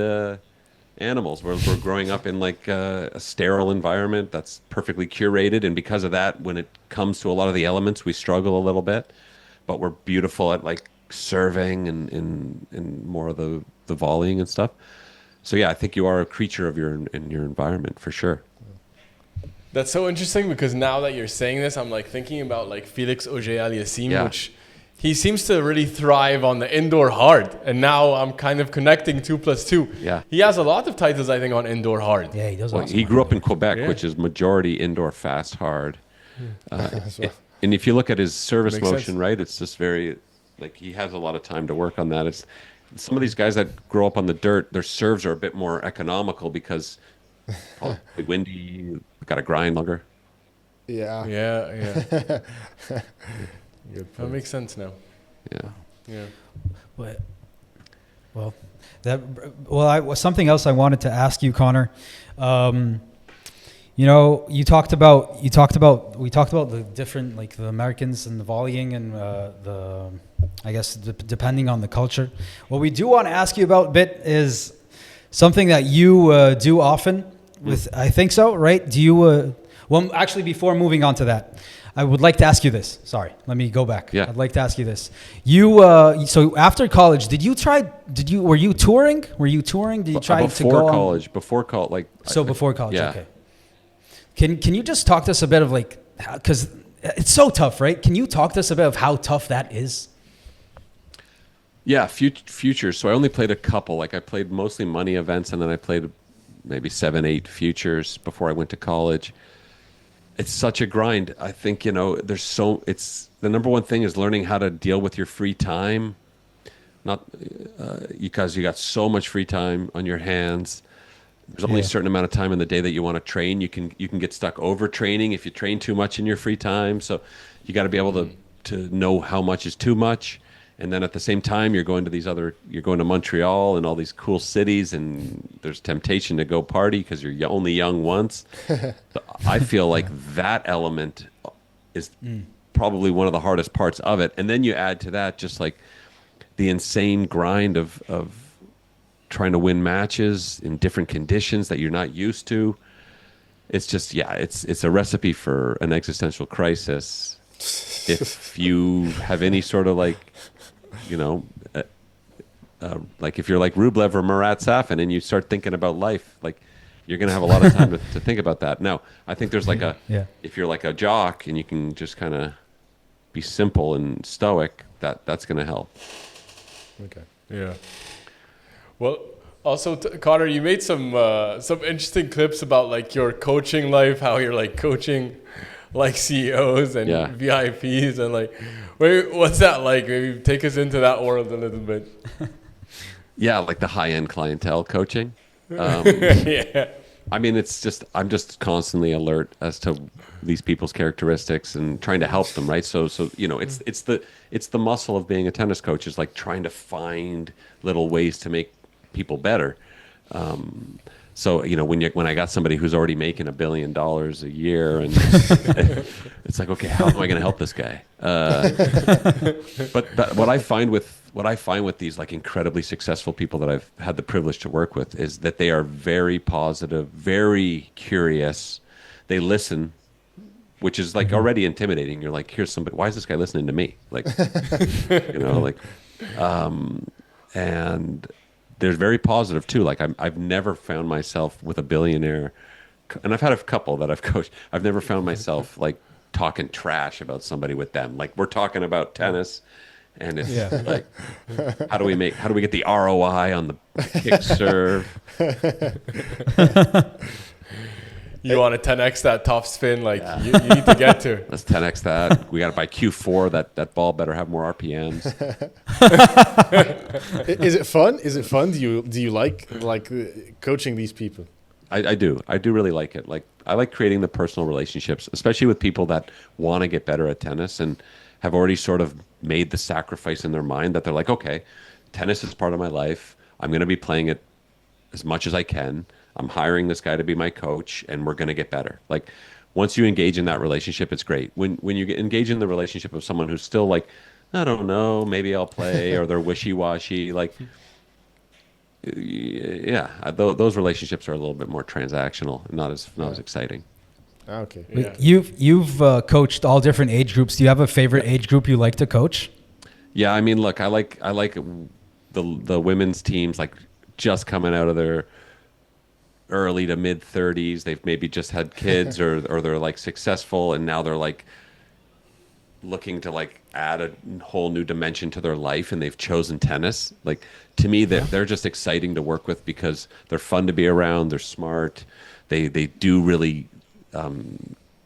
animals. We're growing up in like a sterile environment that's perfectly curated. And because of that, when it comes to a lot of the elements, we struggle a little bit. But we're beautiful at like serving and more of the volleying and stuff. So yeah, I think you are a creature of your environment for sure. That's so interesting, because now that you're saying this, I'm like thinking about like Felix Auger-Aliassime, which he seems to really thrive on the indoor hard. And now I'm kind of connecting 2 + 2. Yeah. He has a lot of titles, I think, on indoor hard. Yeah, he does. Well, he grew up in Quebec, which is majority indoor fast hard. And if you look at his service motion, right, it's just very, like, he has a lot of time to work on that. It's some of these guys that grow up on the dirt, their serves are a bit more economical because it's windy, got to grind longer. Yeah. That makes sense now. Yeah. Something else I wanted to ask you, Conor. We talked about the different, like, the Americans and the volleying and depending on the culture. What we do want to ask you about a bit is something that you do often with, I think so, right? Do you, well, actually, before moving on to that, I would like to ask you this. Sorry, let me go back. Yeah. I'd like to ask you this. So after college, were you touring? Did you try to go on? Before college, before college, yeah. Okay. Can you just talk to us a bit of, like, because it's so tough, right? Can you talk to us a bit of how tough that is? Yeah, futures. So I only played a couple. Like, I played mostly money events, and then I played maybe 7, 8 futures before I went to college. it's such a grind. I think, it's the number one thing is learning how to deal with your free time. Not because you got so much free time on your hands. There's only a certain amount of time in the day that you want to train. You can get stuck overtraining if you train too much in your free time. So you got to be able to know how much is too much. And then at the same time, you're going to Montreal and all these cool cities, and there's temptation to go party because you're only young once. So I feel like that element is probably one of the hardest parts of it. And then you add to that just like the insane grind of trying to win matches in different conditions that you're not used to. It's just, it's a recipe for an existential crisis. If you have any sort of like, like if you're like Rublev or Murat Safin and you start thinking about life, like you're going to have a lot of time to think about that. Now, I think there's like if you're like a jock and you can just kind of be simple and stoic, that's going to help. Okay. Yeah. Well, also, Conor, you made some interesting clips about like your coaching life, how you're like coaching like CEOs and VIPs, and like, what's that like? Maybe take us into that world a little bit. Yeah, like the high-end clientele coaching. Yeah. I mean, I'm just constantly alert as to these people's characteristics and trying to help them, right? So it's the muscle of being a tennis coach, is like trying to find little ways to make people better. So when I got somebody who's already making $1 billion a year, and it's like, okay, how am I going to help this guy? But what I find with these like incredibly successful people that I've had the privilege to work with is that they are very positive, very curious. They listen, which is like already intimidating. You're like, here's somebody. Why is this guy listening to me? Like, and they're very positive too. Like I've never found myself with a billionaire, and I've had a couple that I've coached. I've never found myself like talking trash about somebody with them. Like we're talking about tennis, and it's like, how do we get the ROI on the kick serve? You want to 10x that top spin, like you need to get to. Let's 10x that. We got to buy Q4. That ball better have more RPMs. Is it fun? Is it fun? Do you like coaching these people? I do. I do really like it. Like I like creating the personal relationships, especially with people that want to get better at tennis and have already sort of made the sacrifice in their mind that they're like, okay, tennis is part of my life. I'm going to be playing it as much as I can. I'm hiring this guy to be my coach, and we're going to get better. Like once you engage in that relationship, it's great. When you engage in the relationship of someone who's still like, I don't know, maybe I'll play, or they're wishy-washy, like, those relationships are a little bit more transactional, not as exciting. Okay. Yeah. You've coached all different age groups. Do you have a favorite age group you like to coach? Yeah, I mean, look, I like the women's teams, like just coming out of their early to mid 30s. They've maybe just had kids or they're like successful, and now they're like looking to like add a whole new dimension to their life, and they've chosen tennis. Like to me, they're just exciting to work with because they're fun to be around. They're smart. They do really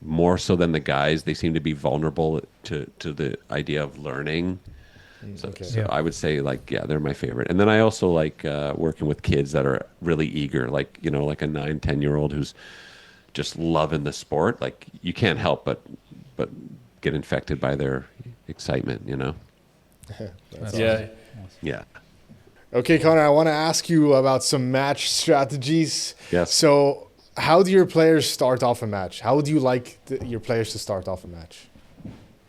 more so than the guys. They seem to be vulnerable to the idea of learning. So I would say they're my favorite. And then I also like working with kids that are really eager, like a 9-10-year-old who's just loving the sport. Like you can't help but get infected by their excitement, That's awesome. Yeah. Okay, Conor, I want to ask you about some match strategies. Yes. So how do your players start off a match? How would you like your players to start off a match?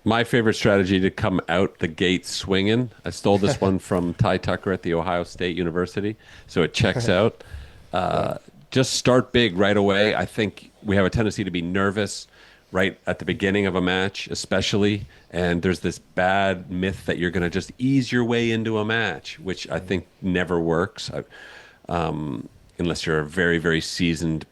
My favorite strategy to come out the gate swinging. I stole this one from Ty Tucker at the Ohio State University, so it checks out. Just start big right away. I think we have a tendency to be nervous right at the beginning of a match, especially, and there's this bad myth that you're going to just ease your way into a match, which I think never works, unless you're a very, very seasoned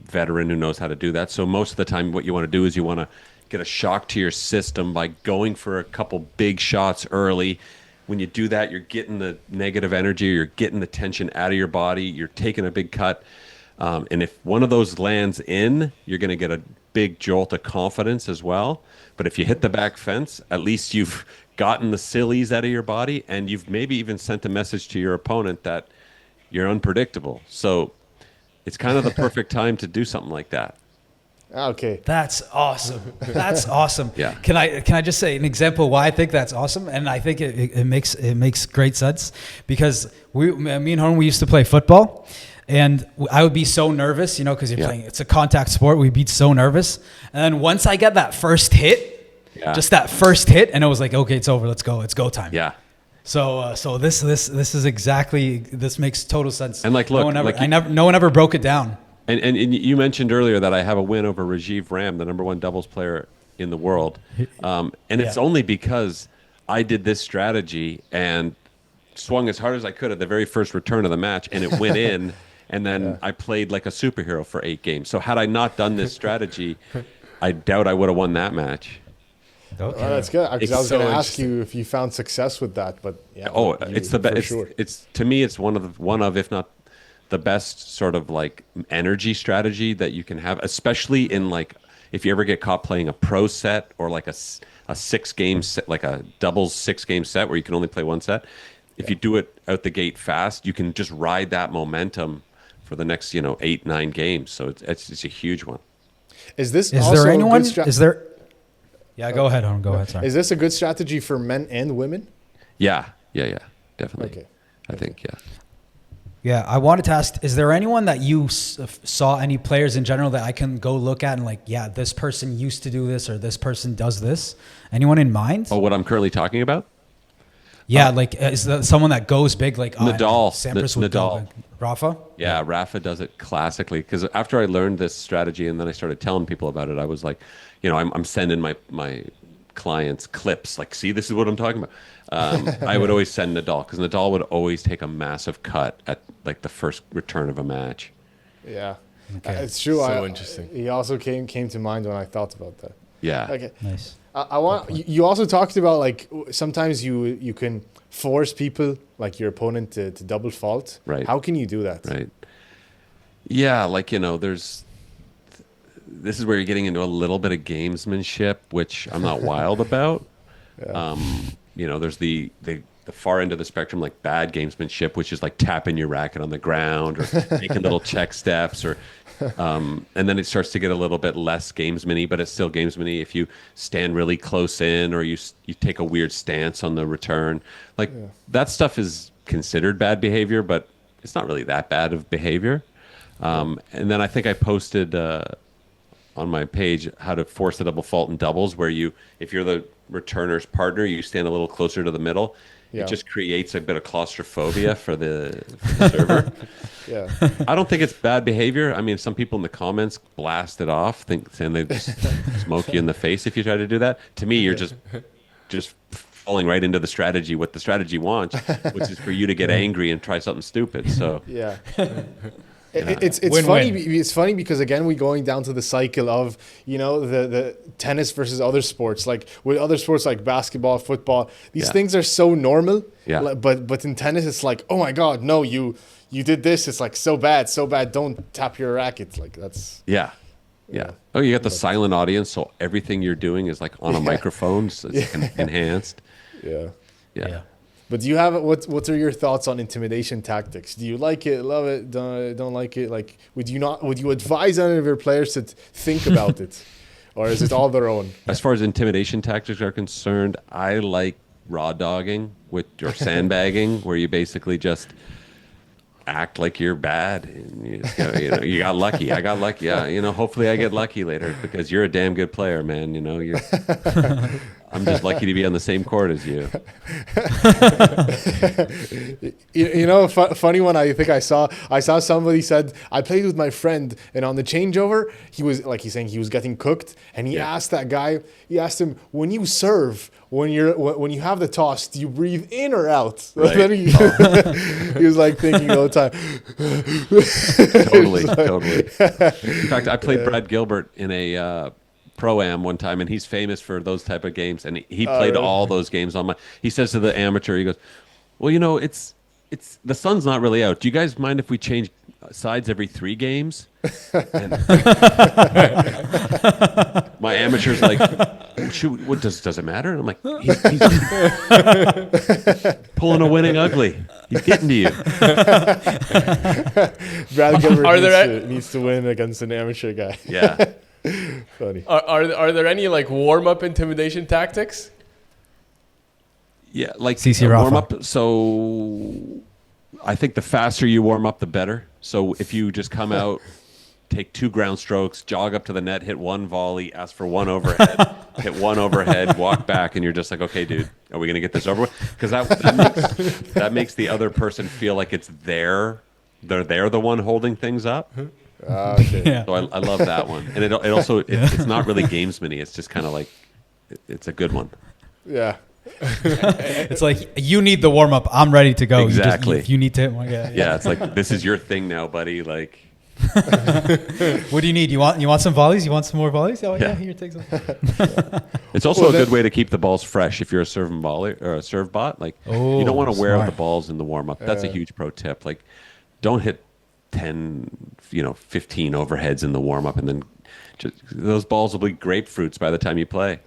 veteran who knows how to do that. So most of the time what you want to do is you want to get a shock to your system by going for a couple big shots early. When you do that, you're getting the negative energy, you're getting the tension out of your body, you're taking a big cut. And if one of those lands in, you're going to get a big jolt of confidence as well. But if you hit the back fence, at least you've gotten the sillies out of your body, and you've maybe even sent a message to your opponent that you're unpredictable. So it's kind of the perfect time to do something like that. Okay. That's awesome. That's awesome. Yeah. Can I just say an example why I think that's awesome? And I think it makes great sense, because me and Horn, we used to play football, and I would be so nervous, because you're playing, it's a contact sport. We'd be so nervous. And then once I get that first hit, just that first hit, and it was like, okay, it's over. Let's go. It's go time. Yeah. So this is exactly, this makes total sense. And look, no one ever broke it down. And you mentioned earlier that I have a win over Rajeev Ram, the #1 doubles player in the world. And it's only because I did this strategy and swung as hard as I could at the very first return of the match, and it went in. And then I played like a superhero for 8 games. So had I not done this strategy, I doubt I would have won that match. Okay. Well, that's good. I was going to ask you if you found success with that, but it's the best. Sure. It's to me, it's one of, if not the best sort of like energy strategy that you can have, especially in like if you ever get caught playing a pro set or like a 6-game set, like a doubles 6-game set where you can only play one set. If you do it out the gate fast, you can just ride that momentum for the next 8-9 games. So it's a huge one. Is this is also there anyone? a good Is there? Yeah, go ahead. Go ahead. Sorry. Is this a good strategy for men and women? Yeah, definitely. Okay. I think. Yeah, I wanted to ask, is there anyone that you saw, any players in general that I can go look at and like, yeah, this person used to do this or this person does this? Anyone in mind? Oh, what I'm currently talking about? Yeah, like is that someone that goes big like Nadal. Sampras would Nadal. go, like, Rafa? Yeah, Rafa does it classically, because after I learned this strategy and then I started telling people about it, I was like, I'm sending my clients clips like, see, this is what I'm talking about. I would always send Nadal, because Nadal would always take a massive cut at like the first return of a match. Yeah, okay. It's true. So interesting. He also came to mind when I thought about that. Yeah. Okay. Nice. I want. You also talked about like sometimes you can force people, like your opponent, to double fault. Right. How can you do that? Right. Yeah, like this is where you're getting into a little bit of gamesmanship, which I'm not wild about. Yeah. There's the far end of the spectrum, like bad gamesmanship, which is like tapping your racket on the ground or making little check steps, or and then it starts to get a little bit less gamesman-y, but it's still gamesman-y if you stand really close in or you take a weird stance on the return. Like that stuff is considered bad behavior, but it's not really that bad of behavior. And then I think I posted on my page how to force the double fault in doubles, where if you're the returner's partner, you stand a little closer to the middle. Yeah. It just creates a bit of claustrophobia for the server. Yeah. I don't think it's bad behavior. I mean, some people in the comments blast it off, saying they just smoke you in the face if you try to do that. To me, you're just falling right into the strategy, what the strategy wants, which is for you to get angry and try something stupid. So Yeah. It's Win-win. funny. It's funny because again we're going down to the cycle of the tennis versus other sports. Like with other sports like basketball, football, these things are so normal. Yeah. But in tennis, it's like, oh my God, no, you did this. It's like so bad. Don't tap your racket. Like that's. Yeah. Oh, you got the silent audience, so everything you're doing is like on a microphone, so it's enhanced. Yeah. But do you have what are your thoughts on intimidation tactics? Do you like it, love it, don't like it? Like would you advise any of your players to think about it, or is it all their own? As far as intimidation tactics are concerned, I like raw dogging or sandbagging, where you basically just act like you're bad and you got lucky. I got lucky. Yeah, hopefully I get lucky later because you're a damn good player, man. I'm just lucky to be on the same court as you. Funny one. I think I saw somebody said, I played with my friend, and on the changeover, he was like, he's saying he was getting cooked, and he asked that guy, him, when you serve, when you have the toss, do you breathe in or out? Right. Then he was like thinking all the time. Totally. In fact, I played Brad Gilbert in a Pro-Am one time, and he's famous for those type of games, and he played all those games on he says to the amateur, he goes, well, it's the sun's not really out. Do you guys mind if we change sides every 3 games? And my amateur's like, what does it matter? And I'm like, he's pulling a winning ugly. He's getting to you. Brad Gilbert needs to win against an amateur guy. Yeah. Funny. Are there any like warm up intimidation tactics? Yeah, like CC warm Rafa. up. So I think the faster you warm up, the better. So if you just come out, take 2 ground strokes, jog up to the net, hit 1 volley, ask for 1 overhead, hit 1 overhead, walk back, and you're just like, okay, dude, are we gonna get this over with? Because that makes the other person feel like it's they're the one holding things up. Okay. Yeah. So I love that one, and it's not really gamesman-y. It's just kind of like it's a good one. Yeah. It's like, you need the warm up. I'm ready to go. Exactly. You need to. Yeah, it's like, this is your thing now, buddy. Like, What do you need? You want some volleys? You want some more volleys? Oh, yeah. Yeah. Here, take some. it's also a good way to keep the balls fresh if you're a serve and volley or a serve bot. Like, you don't want to wear out the balls in the warm up. That's a huge pro tip. Like, don't hit 10, 15 overheads in the warm up, and then those balls will be grapefruits by the time you play.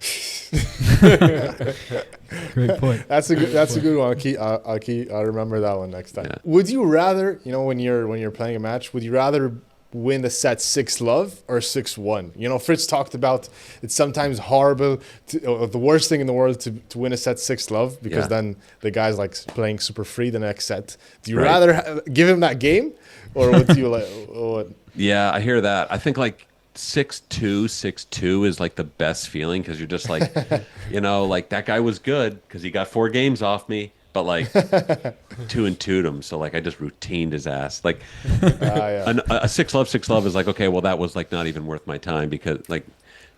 Great point. That's a good one. I'll remember that one next time. Yeah. Would you rather, when you're playing a match, would you rather win the set 6-love or 6-1? Fritz talked about it's sometimes horrible, the worst thing in the world to win a set 6-love, because then the guy's like playing super free the next set. Do you rather give him that game, or what do you like? What? Yeah, I hear that. I think like 6-2, 6-2 is like the best feeling, because you're just like, like that guy was good because he got 4 games off me, but like 2-2'd him. So like I just routined his ass. Like a 6-love is like, okay, well that was like not even worth my time, because like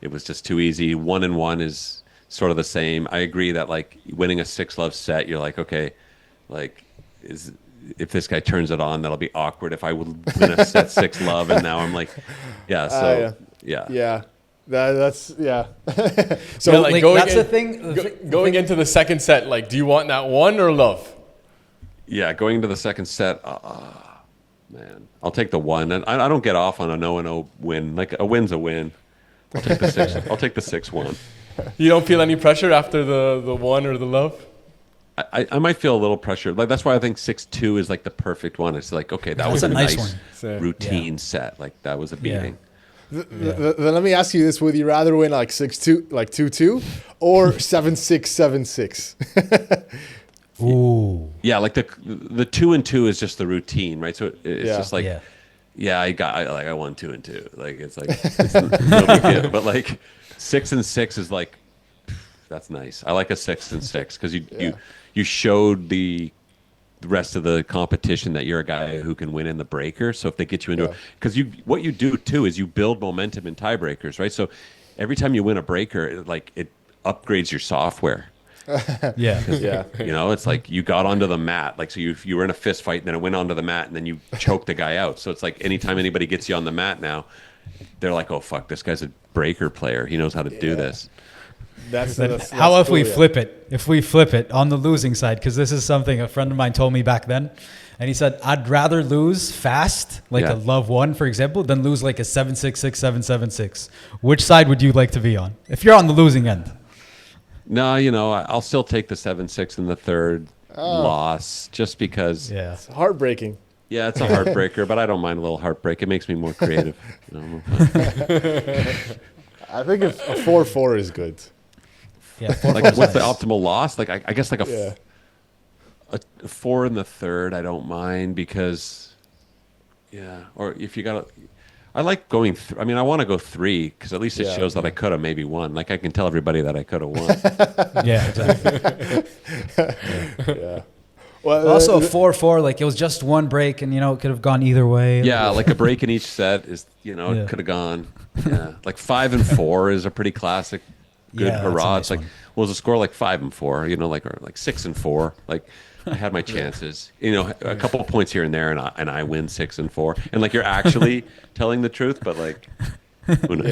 it was just too easy. 1-1 is sort of the same. I agree that like winning a 6-love set, you're like, okay, like if this guy turns it on, that'll be awkward. If I would win a set 6-love, and now I'm like, yeah. So yeah. That's So like that's the thing. Going into the second set, like, do you want that 1 or love? Yeah, going into the second set, man, I'll take the 1. And I don't get off on a 0-0 win. Like a win's a win. I'll take the 6. I'll take the 6-1. You don't feel any pressure after the 1 or the love? I might feel a little pressure. Like that's why I think 6-2 is like the perfect one. It's like, okay, that was a nice routine set. Like that was a beating. Then let me ask you this: would you rather win like 6-2, like 2-2, or 7-6, 7-6? Ooh. Yeah, like the 2-2 is just the routine, right? So it's just like, I won 2-2. Like it's like it's no big deal. But like 6-6 is like, that's nice. I like a 6-6 because you showed the rest of the competition that you're a guy who can win in the breaker. So if they get you into it, because what you do too is you build momentum in tiebreakers, right? So every time you win a breaker, it upgrades your software. It's like you got onto the mat. Like, so you were in a fist fight, and then it went onto the mat, and then you choked the guy out. So it's like anytime anybody gets you on the mat now, they're like, oh fuck, this guy's a breaker player. He knows how to do this. That's how if cool, we flip it? If we flip it on the losing side, because this is something a friend of mine told me back then, and he said, I'd rather lose fast, like a love 1, for example, than lose like a 7-6, 6-7, 7-6. Which side would you like to be on if you're on the losing end? No, I'll still take the 7-6 in the third loss, just because. Yeah, it's heartbreaking. Yeah, it's a heartbreaker, but I don't mind a little heartbreak. It makes me more creative. I think a 4-4 is good. Yeah, like what's the optimal loss? Like I guess like a 4 in the third, I don't mind, because or if you got I like going I mean, I want to go 3 because at least it shows that I could have maybe won. Like I can tell everybody that I could have won. Yeah, exactly. Yeah. Well, also a 4-4, like it was just one break, and it could have gone either way. Yeah, like a break in each set is it could have gone. Yeah, like 5-4 is a pretty classic. Good hurrah! It's like, was the score like 5-4? Or like 6-4. Like I had my chances. A couple of points here and there, and I win 6-4. And like you're actually telling the truth, but like Who knows?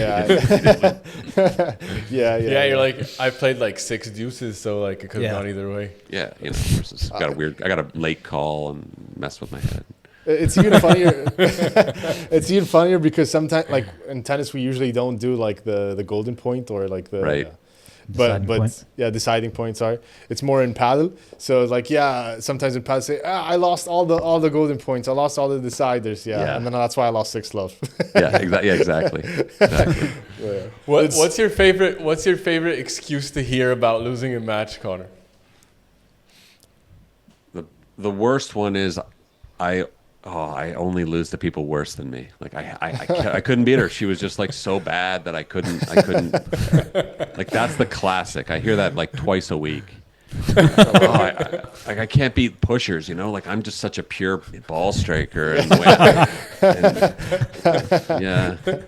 Yeah. You're like, I played like 6 deuces, so like it could have gone either way. Yeah, versus I got a late call and messed with my head. It's even funnier. It's even funnier because sometimes, like in tennis, we usually don't do like the golden point or like the right. Deciding point. Sorry, it's more in paddle. So it's like sometimes in paddle say I lost all the golden points. I lost all the deciders. And then that's why I lost 6 love. Exactly. What's your favorite excuse to hear about losing a match, Conor? The worst one is I only lose to people worse than me. Like I couldn't beat her. She was just like so bad that I couldn't. Like that's the classic. I hear that like twice a week. I can't beat pushers. Like I'm just such a pure ball striker. And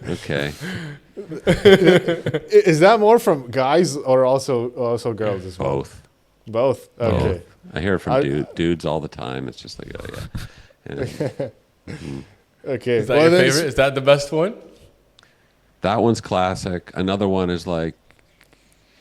okay. Is that more from guys or also girls as well? Both. Okay. I hear it from dudes all the time. It's just like Okay. Is that your favorite? Is that the best one? That one's classic. Another one is like,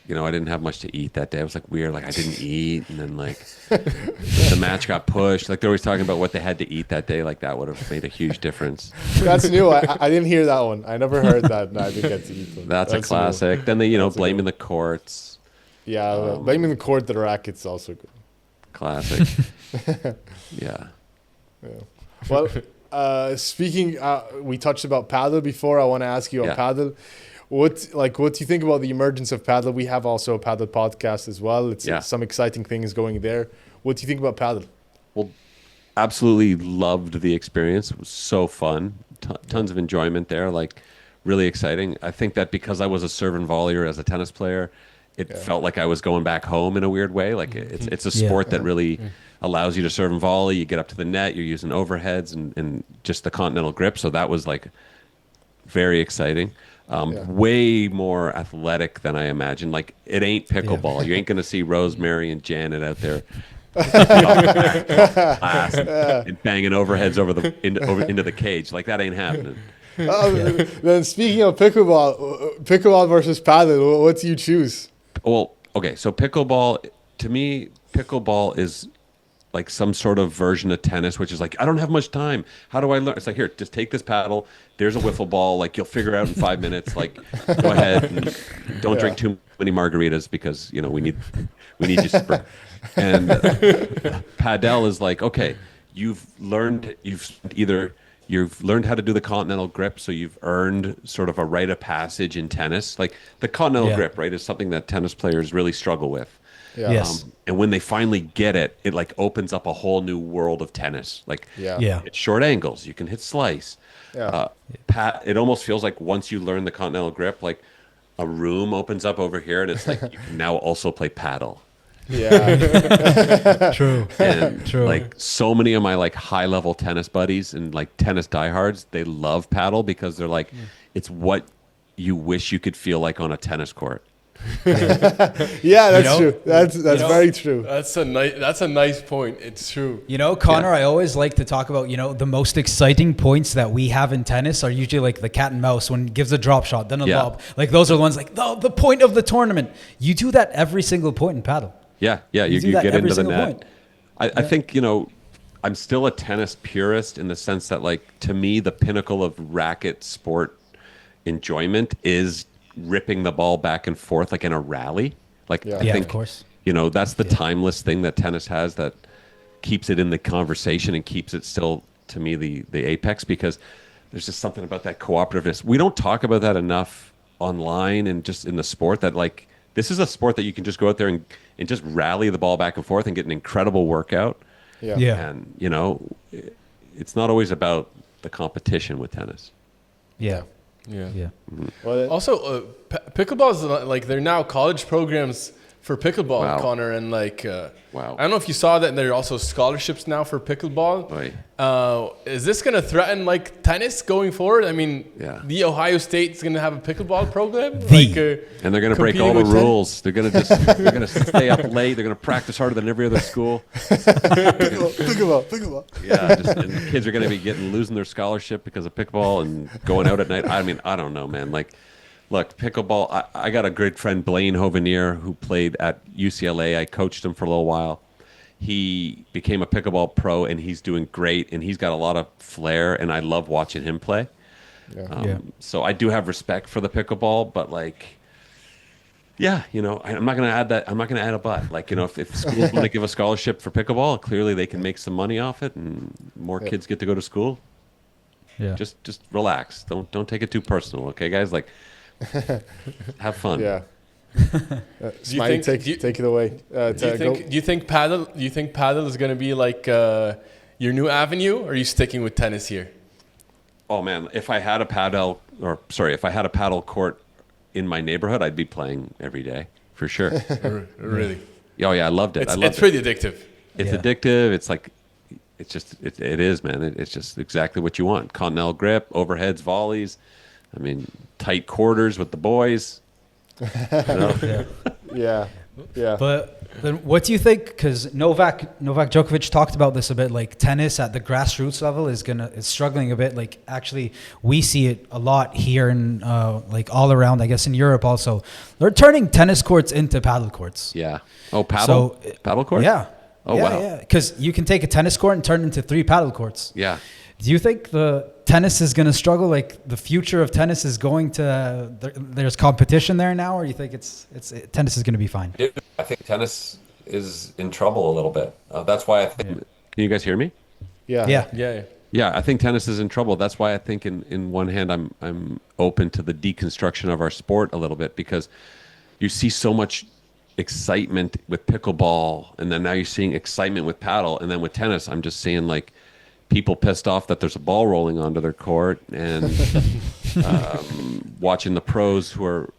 I didn't have much to eat that day. I was like weird. Like I didn't eat. And then like the match got pushed. Like they're always talking about what they had to eat that day. Like that would have made a huge difference. That's new. I didn't hear that one. I never heard that. No, I didn't get to eat them. That's a classic. New. Then they, blaming the courts. Yeah. Blaming the court, the racket's also good. Classic. Yeah. Well, speaking, we touched about Padel before. I want to ask you on Padel. What do you think about the emergence of Padel? We have also a Padel podcast as well. It's some exciting things going there. What do you think about Padel? Well, absolutely loved the experience. It was so fun. Tons of enjoyment there. Like really exciting. I think that because I was a serve and volleyer as a tennis player, it felt like I was going back home in a weird way. Like it's a sport that really allows you to serve and volley. You get up to the net. You're using overheads and just the continental grip. So that was like very exciting. Way more athletic than I imagined. Like it ain't pickleball. You ain't going to see Rosemary and Janet out there and banging overheads into the cage. Like that ain't happening. Then speaking of pickleball versus Padel, what do you choose? Well, okay, so pickleball, to me, pickleball is like some sort of version of tennis, which is like, I don't have much time. How do I learn? It's like, here, just take this paddle. There's a wiffle ball. Like, you'll figure it out in 5 minutes. Like, go ahead and don't drink too many margaritas because, we need you. And Padel is like, okay, you've learned how to do the continental grip, so you've earned sort of a rite of passage in tennis. Like the continental grip, right, is something that tennis players really struggle with. Yeah. Yes. And when they finally get it, it like opens up a whole new world of tennis. Like it's short angles, you can hit slice. Yeah. It almost feels like once you learn the continental grip, like a room opens up over here, and it's like you can now also play paddle. Yeah. True. And True. like so many of my like high level tennis buddies and like tennis diehards, they love paddle because they're like, it's what you wish you could feel like on a tennis court. Yeah, that's true. That's very true. That's a nice point. It's true. Conor, I always like to talk about, the most exciting points that we have in tennis are usually like the cat and mouse when it gives a drop shot, then a lob. Like those are the ones like the point of the tournament. You do that every single point in paddle. Yeah, you get into the net. I think, I'm still a tennis purist in the sense that, like, to me, the pinnacle of racket sport enjoyment is ripping the ball back and forth, like in a rally. Like, I think, of course. That's the timeless thing that tennis has that keeps it in the conversation and keeps it still, to me, the apex, because there's just something about that cooperativeness. We don't talk about that enough online and just in the sport, that, like, this is a sport that you can just go out there and just rally the ball back and forth and get an incredible workout. Yeah. And, it's not always about the competition with tennis. Yeah. Mm-hmm. Well, Also, pickleball is like, they're now college programs for pickleball, Wow. Conor, and Wow. I don't know if you saw that there are also scholarships now for pickleball. Right. Is this going to threaten tennis going forward? I mean, Yeah. the Ohio State is going to have a pickleball program, And they're going to break all the competing with rules. They're going to they're going to stay up late. They're going to practice harder than every other school. Pickleball. Yeah, and the kids are going to be losing their scholarship because of pickleball and going out at night. I mean, I don't know, man. Look, pickleball. I got a good friend, Blaine Hovenier, who played at UCLA. I coached him for a little while. He became a pickleball pro, and he's doing great. And he's got a lot of flair, and I love watching him play. Yeah. So I do have respect for the pickleball, but yeah, I'm not going to add that. I'm not going to add a but. If schools want to give a scholarship for pickleball, clearly they can make some money off it, and more kids get to go to school. Yeah. Just relax. Don't take it too personal, okay, guys? Have fun. Yeah. Smiley, take it away. Do you think paddle is going to be your new avenue, or are you sticking with tennis here? Oh man, if I had a paddle court in my neighborhood, I'd be playing every day for sure. Really? Oh yeah, I loved it. It's pretty addictive. It's addictive. It is, man. It's just exactly what you want. Continental grip, overheads, volleys. I mean, tight quarters with the boys. Yeah. But then what do you think? Because Novak Djokovic talked about this a bit. Tennis at the grassroots level is struggling a bit. Actually, we see it a lot here in all around. I guess in Europe also, they're turning tennis courts into paddle courts. Yeah. Oh, paddle courts. Yeah. Oh wow. Yeah. Because you can take a tennis court and turn it into 3 paddle courts. Yeah. Do you think the tennis is going to struggle? The future of tennis is going to there's competition there now, or you think tennis is going to be fine? I think tennis is in trouble a little bit. That's why I think. Can you guys hear me? Yeah. Yeah, I think tennis is in trouble. That's why I think in one hand I'm open to the deconstruction of our sport a little bit, because you see so much excitement with pickleball, and then now you're seeing excitement with paddle, and then with tennis I'm just seeing people pissed off that there's a ball rolling onto their court, and watching the pros who are,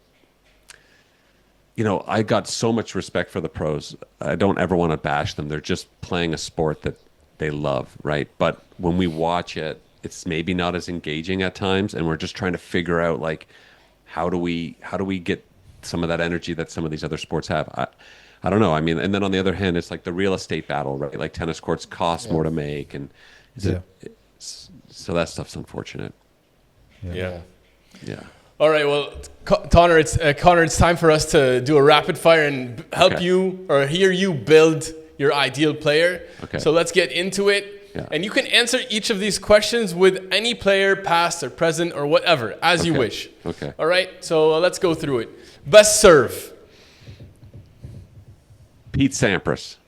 I got so much respect for the pros. I don't ever want to bash them. They're just playing a sport that they love, right? But when we watch it, it's maybe not as engaging at times, and we're just trying to figure out how do we get some of that energy that some of these other sports have. I don't know. I mean, and then on the other hand, it's the real estate battle, right? Tennis courts cost more to make, and so that stuff's unfortunate. Yeah. All right. Well, Conor, it's time for us to do a rapid fire and help you or hear you build your ideal player. Okay. So let's get into it. Yeah. And you can answer each of these questions with any player, past or present or whatever, as you wish. Okay. All right. So let's go through it. Best serve. Pete Sampras.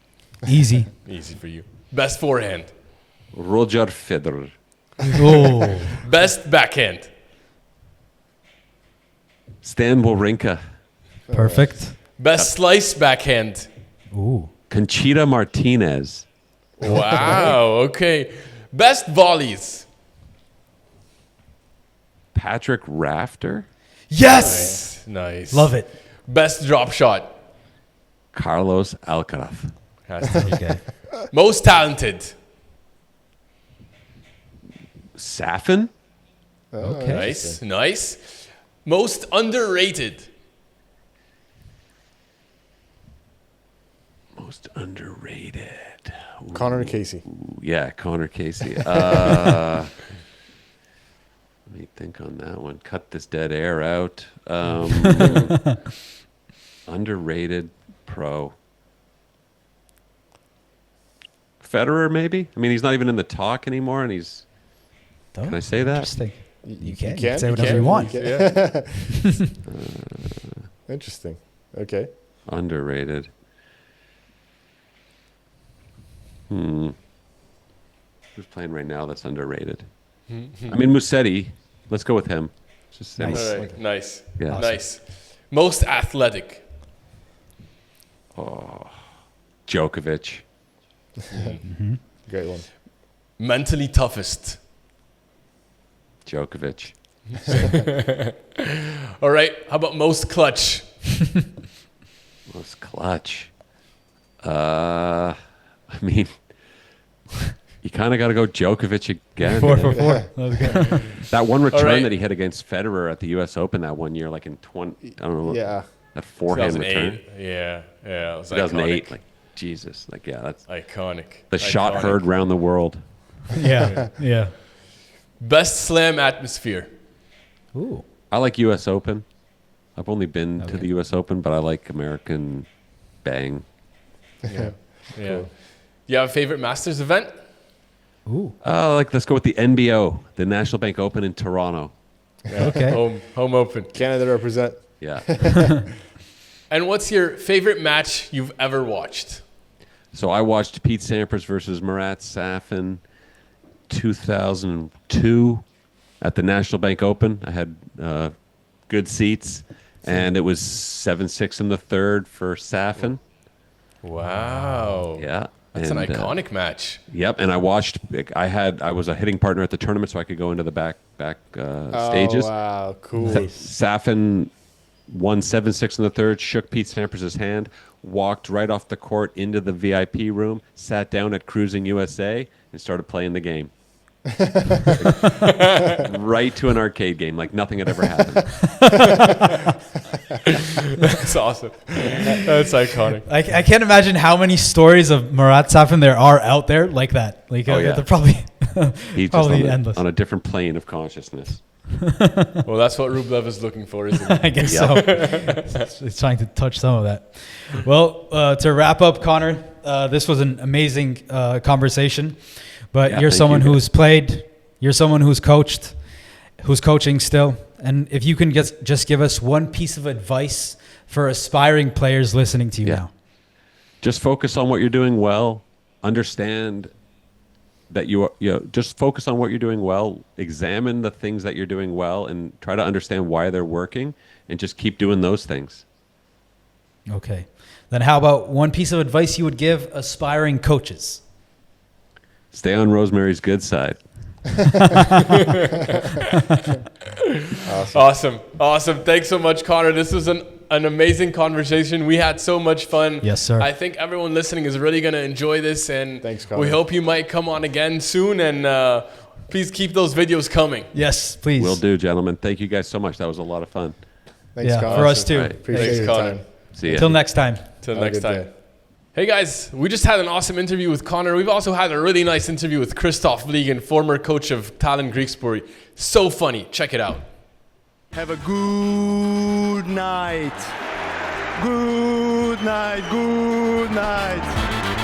Easy. Easy for you. Best forehand. Roger Federer. Oh. Best backhand. Stan Wawrinka. Perfect. Best slice backhand. Ooh. Conchita Martinez. Wow. Okay. Best volleys. Patrick Rafter. Yes. Nice. Love it. Best drop shot. Carlos Alcaraz. Has to be. Okay. Most talented. Safin. Okay. Nice. Most underrated. Most underrated. Conor Casey. Yeah, Conor Casey. Let me think on that one. Cut this dead air out. Underrated pro. Federer, maybe? I mean, he's not even in the talk anymore, and he's... Can I say that? Interesting. You can. You can Say whatever you want. Yeah. Interesting. Okay. Underrated. Who's playing right now that's underrated? I mean, Musetti. Let's go with him. Just say Nice. All right. Nice. Yeah. Awesome. Nice. Most athletic. Djokovic. Great one. Mentally toughest. Djokovic. All right. How about most clutch? Most clutch. I mean, you kind of got to go Djokovic again. 4 for 4. That was good. That one return right. that he hit against Federer at the U.S. Open that one year, like in 20, I don't know. Yeah. That forehand return. 2008. Yeah. It was 2008. iconic. Like, Jesus. Like, yeah, that's Iconic. the shot heard round the world. Yeah. Best slam atmosphere. Ooh. I like U.S. Open. I've only been to the U.S. Open, but I like American bang. Yeah. You have a favorite Masters event? Ooh. Let's go with the NBO, the National Bank Open in Toronto. Okay. Home open. Canada represent. Yeah. And what's your favorite match you've ever watched? So I watched Pete Sampras versus Marat Safin 2002 at the National Bank Open. I had good seats, and it was 7-6 in the third for Safin. Wow. Yeah. That's an iconic match. Yep, and I watched. I was a hitting partner at the tournament, so I could go into the back stages. Oh, wow, cool. Safin won 7-6 in the third, shook Pete Sampras' hand, walked right off the court into the VIP room, sat down at Cruising USA, and started playing the game. Right to an arcade game, like nothing had ever happened. That's awesome. That's iconic. I can't imagine how many stories of Marat Safin there are out there like that. Like, they're probably He's probably just endless. on a different plane of consciousness. Well, that's what Rublev is looking for, isn't it? I guess so. It's trying to touch some of that. Well, to wrap up, Conor, this was an amazing conversation. But you're someone who's played, you're someone who's coached, who's coaching still. And if you can just give us one piece of advice for aspiring players listening to you now. Just focus on what you're doing well. Understand that just focus on what you're doing well. Examine the things that you're doing well and try to understand why they're working and just keep doing those things. Okay. Then how about one piece of advice you would give aspiring coaches? Stay on Rosemary's good side. Awesome. Thanks so much, Conor. This was an amazing conversation. We had so much fun. Yes, sir. I think everyone listening is really going to enjoy this. And thanks, Conor. We hope you might come on again soon. And please keep those videos coming. Yes, please. Will do, gentlemen. Thank you guys so much. That was a lot of fun. Thanks, Conor. For us too. Right. Appreciate your Conor. time. See ya. Until next time. Till Have a next good time. day. Hey guys, we just had an awesome interview with Conor. We've also had a really nice interview with Christoph Liegen, former coach of Tallinn Grieksbury. So funny. Check it out. Have a good night. Good night. Good night.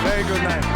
Very good night.